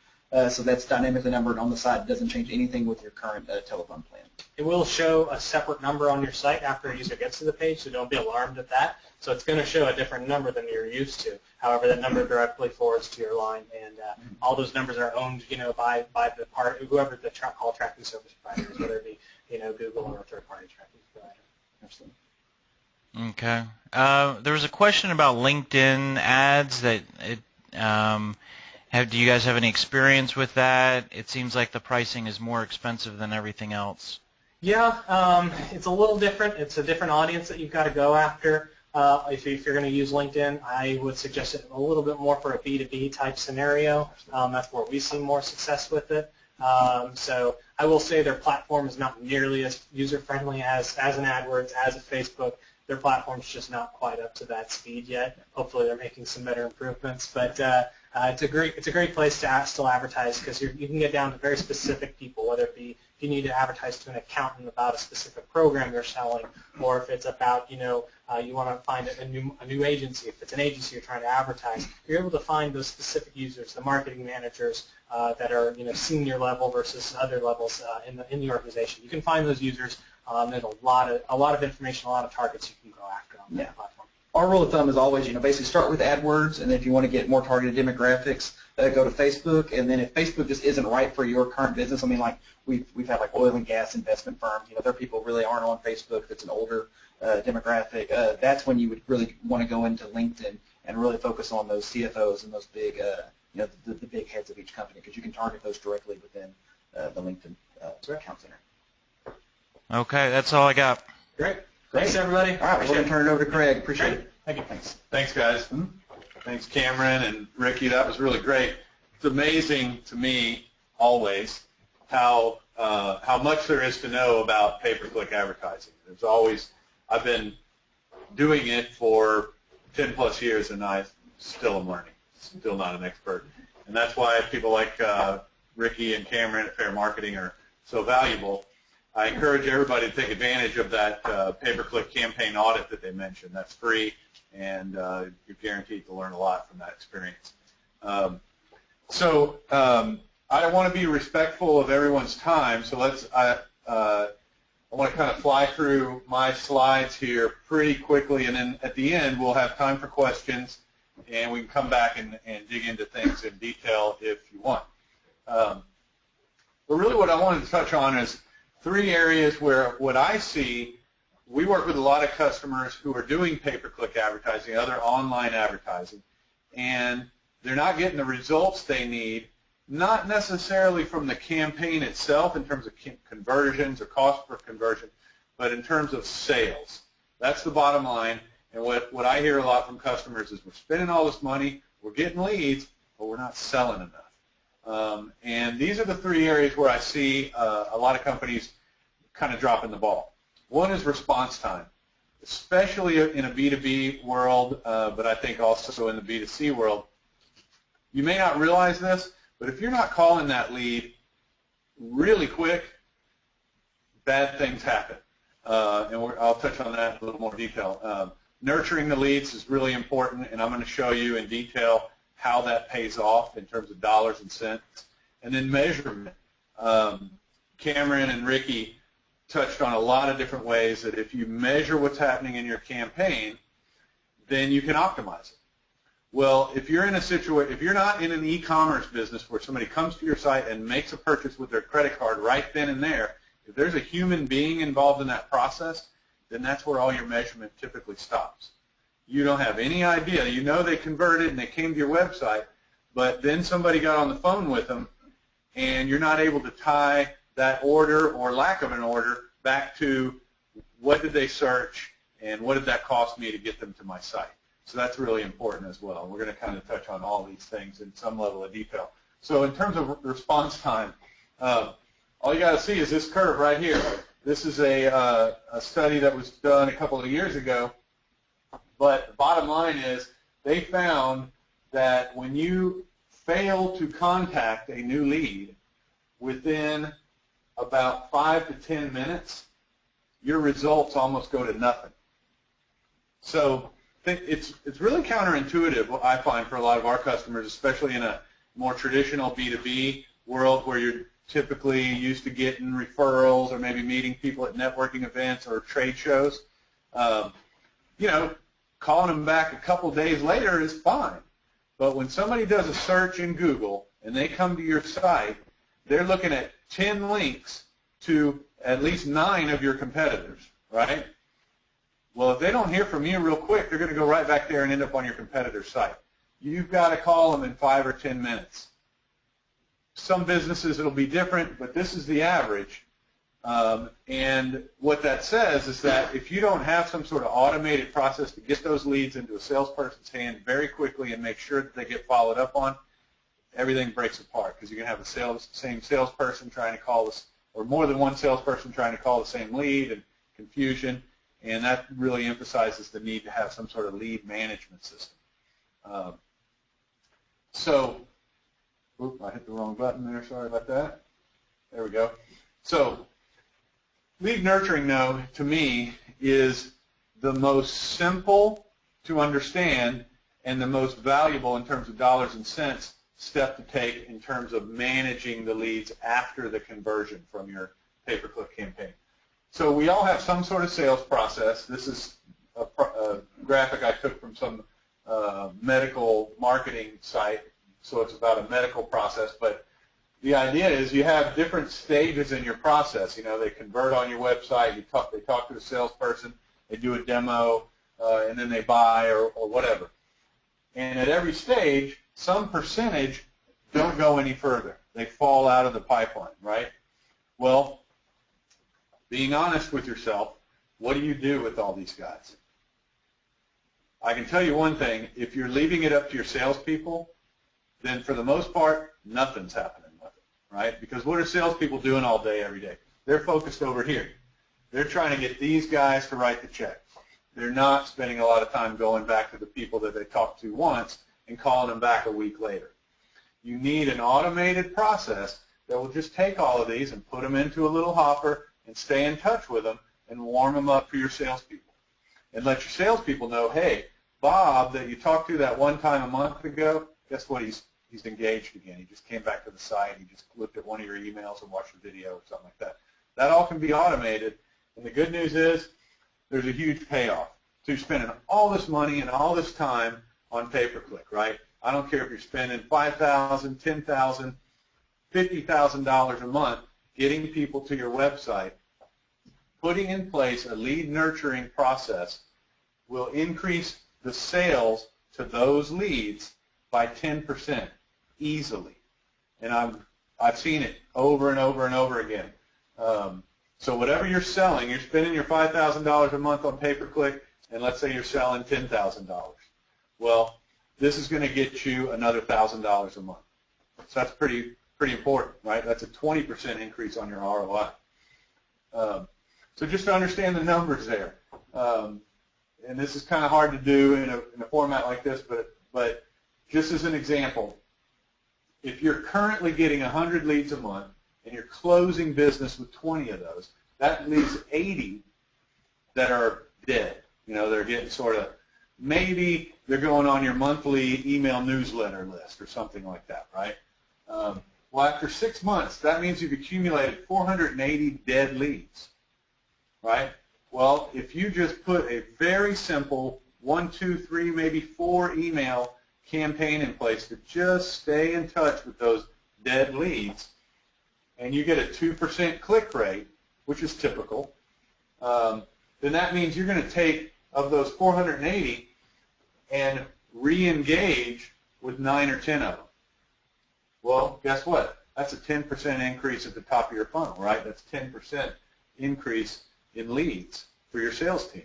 [SPEAKER 2] So that's dynamically numbered on the side. It doesn't change anything with your current telephone plan.
[SPEAKER 3] It will show a separate number on your site after a user gets to the page, so don't be alarmed at that. So it's going to show a different number than you're used to. However, that number directly forwards to your line, and all those numbers are owned, by the whoever the call tracking service provider is, whether it be Google or a third-party tracking provider.
[SPEAKER 2] Absolutely.
[SPEAKER 4] Okay. There was a question about LinkedIn ads that do you guys have any experience with that? It seems like the pricing is more expensive than everything else.
[SPEAKER 3] Yeah, it's a little different. It's a different audience that you've got to go after. If you're going to use LinkedIn, I would suggest it a little bit more for a B2B type scenario. That's where we see more success with it. So I will say their platform is not nearly as user-friendly as an AdWords, as a Facebook. Their platform's just not quite up to that speed yet. Hopefully they're making some better improvements. But it's a great place to still advertise because you can get down to very specific people, whether it be if you need to advertise to an accountant about a specific program you're selling, or if it's about you want to find a new agency. If it's an agency you're trying to advertise, you're able to find those specific users, the marketing managers that are senior level versus other levels in the organization. You can find those users. There's a lot of information, a lot of targets you can go after on that platform.
[SPEAKER 2] Our rule of thumb is always, basically start with AdWords, and then if you want to get more targeted demographics, go to Facebook. And then if Facebook just isn't right for your current business, we've had oil and gas investment firms. There are people who really aren't on Facebook. That's an older demographic. That's when you would really want to go into LinkedIn and really focus on those CFOs and those big, the big heads of each company, because you can target those directly within the LinkedIn account center.
[SPEAKER 4] Okay, that's all I got.
[SPEAKER 3] Great. Thanks, everybody.
[SPEAKER 2] All right, we're going to turn it over to Craig. Appreciate it.
[SPEAKER 3] Thank you.
[SPEAKER 1] Thanks, guys. Mm-hmm. Thanks, Cameron and Ricky. That was really great. It's amazing to me always how much there is to know about pay-per-click advertising. I've been doing it for 10 plus years, and I still am learning. Still not an expert, and that's why people like Ricky and Cameron at Fair Marketing are so valuable. I encourage everybody to take advantage of that pay-per-click campaign audit that they mentioned. That's free, and you're guaranteed to learn a lot from that experience. I want to be respectful of everyone's time, so I want to kind of fly through my slides here pretty quickly, and then at the end we'll have time for questions, and we can come back and dig into things in detail if you want. But really what I wanted to touch on is three areas where what I see, we work with a lot of customers who are doing pay-per-click advertising, other online advertising, and they're not getting the results they need, not necessarily from the campaign itself in terms of conversions or cost per conversion, but in terms of sales. That's the bottom line. And what I hear a lot from customers is we're spending all this money, we're getting leads, but we're not selling enough. And these are the three areas where I see a lot of companies kind of dropping the ball. One is response time, especially in a B2B world, but I think also in the B2C world. You may not realize this, but if you're not calling that lead really quick, bad things happen. And I'll touch on that in a little more detail. Nurturing the leads is really important, and I'm going to show you in detail how that pays off in terms of dollars and cents. And then measurement. Cameron and Ricky touched on a lot of different ways that if you measure what's happening in your campaign, then you can optimize it. Well, if you're in a situation, if you're not in an e-commerce business where somebody comes to your site and makes a purchase with their credit card right then and there, if there's a human being involved in that process, then that's where all your measurement typically stops. You don't have any idea. You know they converted and they came to your website, but then somebody got on the phone with them, and you're not able to tie that order or lack of an order back to what did they search and what did that cost me to get them to my site. So that's really important as well. We're going to kind of touch on all these things in some level of detail. So in terms of response time, all you got to see is this curve right here. This is a study that was done a couple of years ago, but the bottom line is they found that when you fail to contact a new lead within about 5 to 10 minutes, your results almost go to nothing. So it's really counterintuitive, I find, for a lot of our customers, especially in a more traditional B2B world where you're typically used to getting referrals or maybe meeting people at networking events or trade shows. Calling them back a couple days later is fine. But when somebody does a search in Google and they come to your site, they're looking at 10 links to at least 9 of your competitors, right? Well, if they don't hear from you real quick, they're going to go right back there and end up on your competitor's site. You've got to call them in 5 or 10 minutes. Some businesses it'll be different, but this is the average. And what that says is that if you don't have some sort of automated process to get those leads into a salesperson's hand very quickly and make sure that they get followed up on, everything breaks apart because you're going to have the same salesperson trying to call this, or more than one salesperson trying to call the same lead, and confusion. And that really emphasizes the need to have some sort of lead management system. I hit the wrong button there. Sorry about that. There we go. So lead nurturing, though, to me, is the most simple to understand and the most valuable in terms of dollars and cents step to take in terms of managing the leads after the conversion from your pay-per-click campaign. So we all have some sort of sales process. This is a graphic I took from some medical marketing site, so it's about a medical process. But the idea is you have different stages in your process. They convert on your website, they talk to a salesperson, they do a demo, and then they buy or whatever. And at every stage, some percentage don't go any further. They fall out of the pipeline, right? Well, being honest with yourself, what do you do with all these guys? I can tell you one thing. If you're leaving it up to your salespeople, then for the most part, nothing's happening with it, right? Because what are salespeople doing all day, every day? They're focused over here. They're trying to get these guys to write the check. They're not spending a lot of time going back to the people that they talked to once and calling them back a week later. You need an automated process that will just take all of these and put them into a little hopper and stay in touch with them and warm them up for your salespeople. And let your salespeople know, hey, Bob that you talked to that one time a month ago, guess what? He's engaged again. He just came back to the site. He just looked at one of your emails and watched a video or something like that. That all can be automated. And the good news is there's a huge payoff. So you're spending all this money and all this time on pay-per-click, right? I don't care if you're spending $5,000, $10,000, $50,000 a month. getting people to your website, putting in place a lead nurturing process will increase the sales to those leads by 10% easily. And I've seen it over and over and over again. So whatever you're selling, you're spending your $5,000 a month on pay-per-click, and let's say you're selling $10,000. Well, this is going to get you another $1,000 a month. So that's pretty important, right? That's a 20% increase on your ROI. So just to understand the numbers there, and this is kind of hard to do in a format like this, but just as an example, if you're currently getting 100 leads a month and you're closing business with 20 of those, that leaves 80 that are dead. You know, they're getting sort of, maybe they're going on your monthly email newsletter list or something like that, right? Well, after 6 months, that means you've accumulated 480 dead leads, right? Well, if you just put a very simple 1, 2, 3, maybe 4 email campaign in place to just stay in touch with those dead leads, and you get a 2% click rate, which is typical, then that means you're going to take, of those 480, and re-engage with 9 or 10 of them. Well, guess what? That's a 10% increase at the top of your funnel, right? That's 10% increase in leads for your sales team.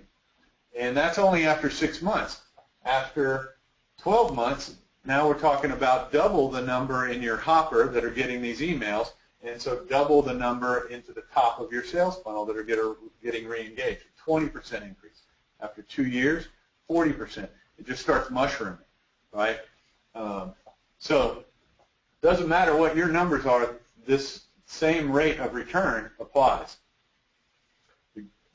[SPEAKER 1] And that's only after 6 months. After 12 months, now we're talking about double the number in your hopper that are getting these emails, and so double the number into the top of your sales funnel that are getting re-engaged. 20% increase. After 2 years, 40%. It just starts mushrooming, right? So it doesn't matter what your numbers are, this same rate of return applies.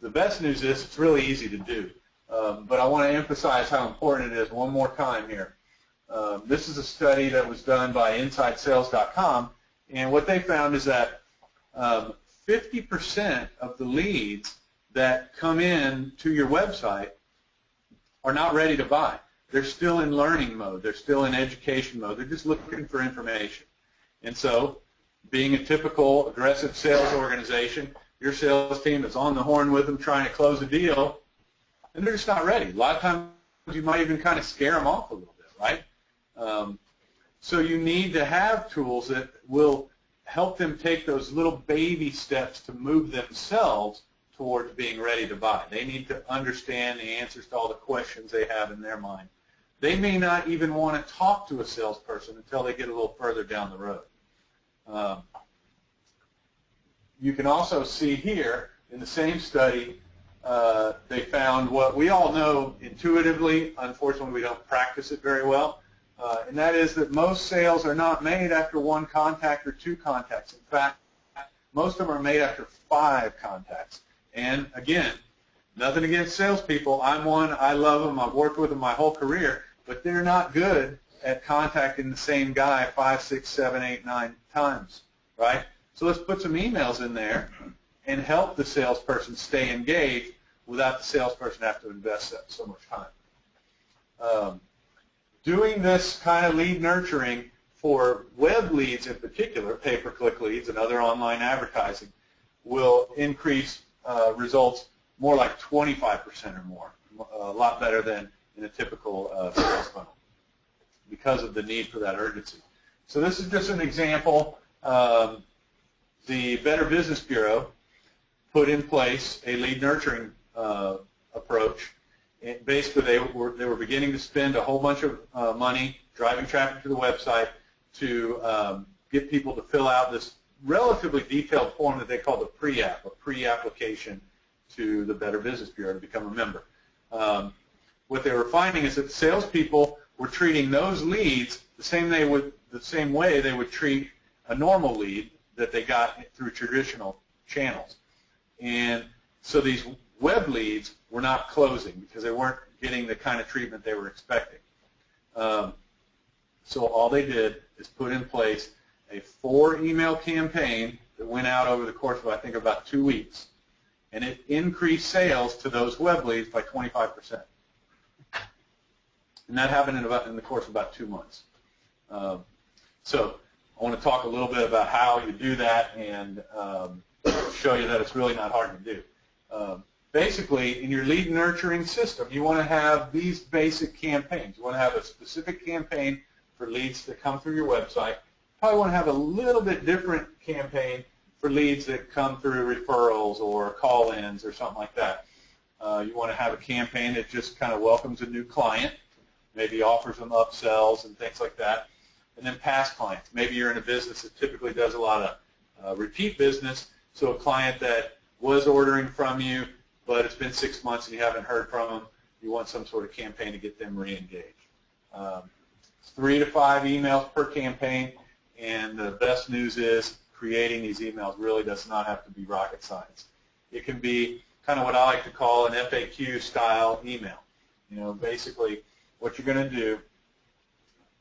[SPEAKER 1] The best news is it's really easy to do, but I want to emphasize how important it is one more time here. This is a study that was done by InsideSales.com, and what they found is that 50% of the leads that come in to your website are not ready to buy. They're still in learning mode. They're still in education mode. They're just looking for information. And so, being a typical aggressive sales organization, your sales team is on the horn with them trying to close a deal, and they're just not ready. A lot of times you might even kind of scare them off a little bit, right? So you need to have tools that will help them take those little baby steps to move themselves towards being ready to buy. They need to understand the answers to all the questions they have in their mind. They may not even want to talk to a salesperson until they get a little further down the road. You can also see here in the same study, they found what we all know intuitively. Unfortunately, we don't practice it very well, and that is that most sales are not made after 1 contact or 2 contacts. In fact, most of them are made after 5 contacts. And again, nothing against salespeople. I'm one. I love them. I've worked with them my whole career, but they're not good at contacting the same guy 5, 6, 7, 8, 9 times, right? So let's put some emails in there and help the salesperson stay engaged without the salesperson having to invest so much time. Doing this kind of lead nurturing for web leads in particular, pay-per-click leads and other online advertising, will increase results more like 25% or more, a lot better than in a typical sales funnel because of the need for that urgency. So this is just an example. The Better Business Bureau put in place a lead nurturing approach. And basically, they were beginning to spend a whole bunch of money driving traffic to the website to get people to fill out this relatively detailed form that they call the pre-app, a pre-application to the Better Business Bureau to become a member. What they were finding is that salespeople were treating those leads the same way they would treat a normal lead that they got through traditional channels. And so these web leads were not closing because they weren't getting the kind of treatment they were expecting. So all they did is put in place a 4-email campaign that went out over the course of, I think, about 2 weeks. And it increased sales to those web leads by 25%. And that happened in the course of about 2 months. So I want to talk a little bit about how you do that and show you that it's really not hard to do. Basically, in your lead nurturing system, you want to have these basic campaigns. You want to have a specific campaign for leads that come through your website. You probably want to have a little bit different campaign for leads that come through referrals or call-ins or something like that. You want to have a campaign that just kind of welcomes a new client, maybe offers them upsells and things like that, and then past clients. Maybe you're in a business that typically does a lot of repeat business, so a client that was ordering from you, but it's been 6 months and you haven't heard from them, you want some sort of campaign to get them re-engaged. 3 to 5 emails per campaign, and the best news is creating these emails really does not have to be rocket science. It can be kind of what I like to call an FAQ style email. You know, basically what you're going to do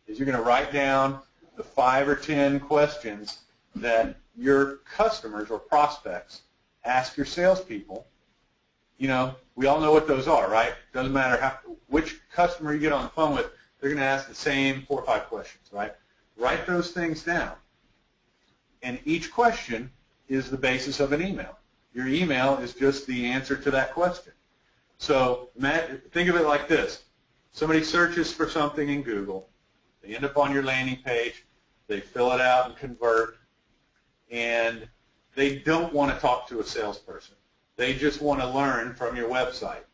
[SPEAKER 1] is you're going to write down the 5 or 10 questions that your customers or prospects ask your salespeople. You know, we all know what those are, right? Doesn't matter which customer you get on the phone with, they're going to ask the same 4 or 5 questions, right? Write those things down. And each question is the basis of an email. Your email is just the answer to that question. So think of it like this. Somebody searches for something in Google. They end up on your landing page. They fill it out and convert. And they don't want to talk to a salesperson. They just want to learn from your website.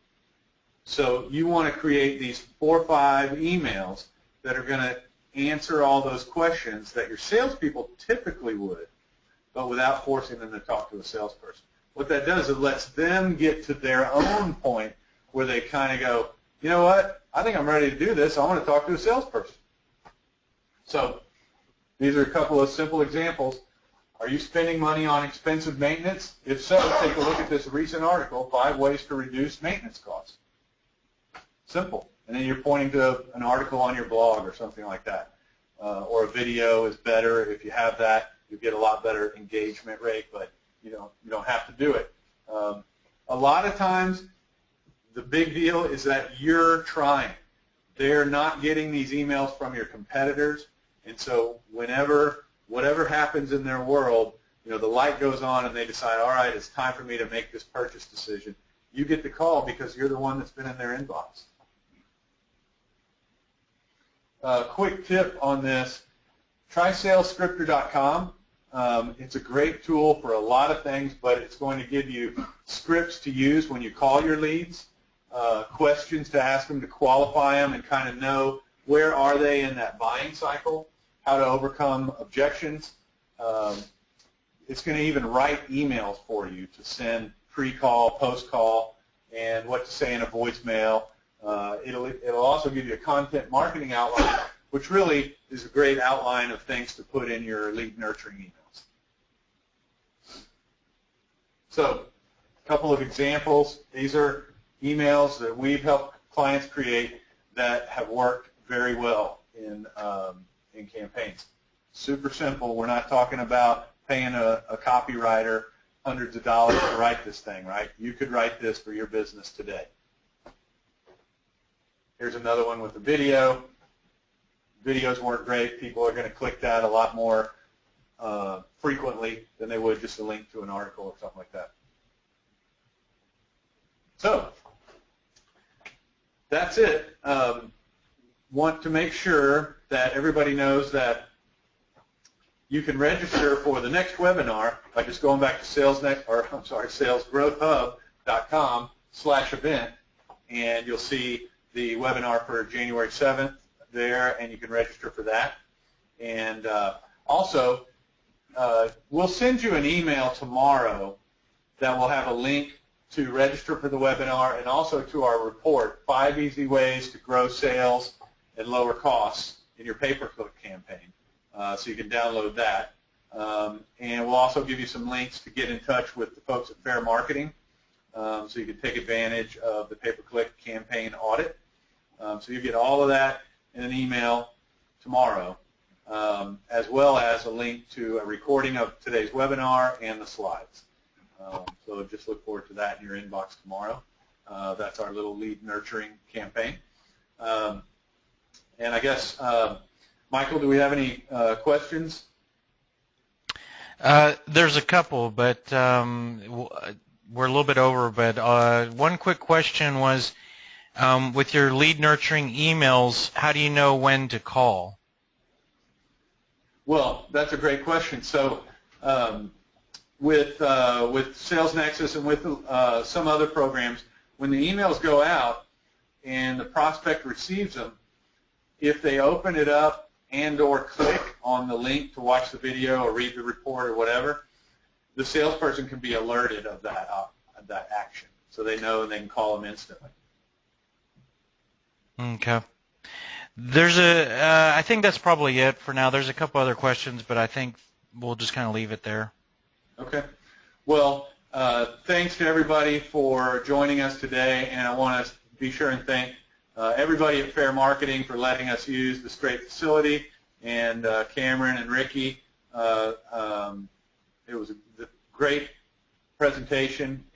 [SPEAKER 1] So you want to create these 4 or 5 emails that are going to answer all those questions that your salespeople typically would, but without forcing them to talk to a salesperson. What that does is it lets them get to their own point where they kind of go, you know what, I think I'm ready to do this. I want to talk to a salesperson. So these are a couple of simple examples. Are you spending money on expensive maintenance? If so, take a look at this recent article, 5 Ways to Reduce Maintenance Costs. Simple. And then you're pointing to an article on your blog or something like that. Or a video is better. If you have that, you get a lot better engagement rate, but you don't have to do it. A lot of times, the big deal is that you're trying. They're not getting these emails from your competitors, and so whatever happens in their world, the light goes on and they decide, all right, it's time for me to make this purchase decision. You get the call because you're the one that's been in their inbox. Quick tip on this, try salesscripter.com. It's a great tool for a lot of things, but it's going to give you scripts to use when you call your leads, questions to ask them to qualify them and kind of know where are they in that buying cycle, how to overcome objections. It's going to even write emails for you to send pre-call, post-call, and what to say in a voicemail. It'll also give you a content marketing outline, which really is a great outline of things to put in your lead nurturing emails. So, a couple of examples. These are emails that we've helped clients create that have worked very well in campaigns. Super simple. We're not talking about paying a copywriter hundreds of dollars to write this thing, right? You could write this for your business today. Here's another one with a video. Videos work great. People are going to click that a lot more frequently than they would just a link to an article or something like that. So that's it. Want to make sure that everybody knows that you can register for the next webinar by just going back to salesgrowthhub.com/event, and you'll see the webinar for January 7th there, and you can register for that. And also, we'll send you an email tomorrow that will have a link to register for the webinar and also to our report, 5 Easy Ways to Grow Sales and Lower Costs in Your Pay-Per-Click Campaign. So you can download that. And we'll also give you some links to get in touch with the folks at Fair Marketing, so you can take advantage of the pay-per-click campaign audit. So you get all of that in an email tomorrow, as well as a link to a recording of today's webinar and the slides. So just look forward to that in your inbox tomorrow. That's our little lead nurturing campaign. And I guess, Michael, do we have any questions
[SPEAKER 4] There's a couple, but we're a little bit over. But one quick question was, with your lead nurturing emails, how do you know when to call?
[SPEAKER 1] Well, that's a great question. So with Sales Nexus and with some other programs, when the emails go out and the prospect receives them, if they open it up and or click on the link to watch the video or read the report or whatever, the salesperson can be alerted of that action, so they know and they can call them instantly.
[SPEAKER 4] Okay. There's I think that's probably it for now. There's a couple other questions, but I think we'll just kind of leave it there.
[SPEAKER 1] Okay. Well, thanks to everybody for joining us today, and I want to be sure and thank everybody at Fair Marketing for letting us use this great facility, and Cameron and Ricky. It was a great presentation.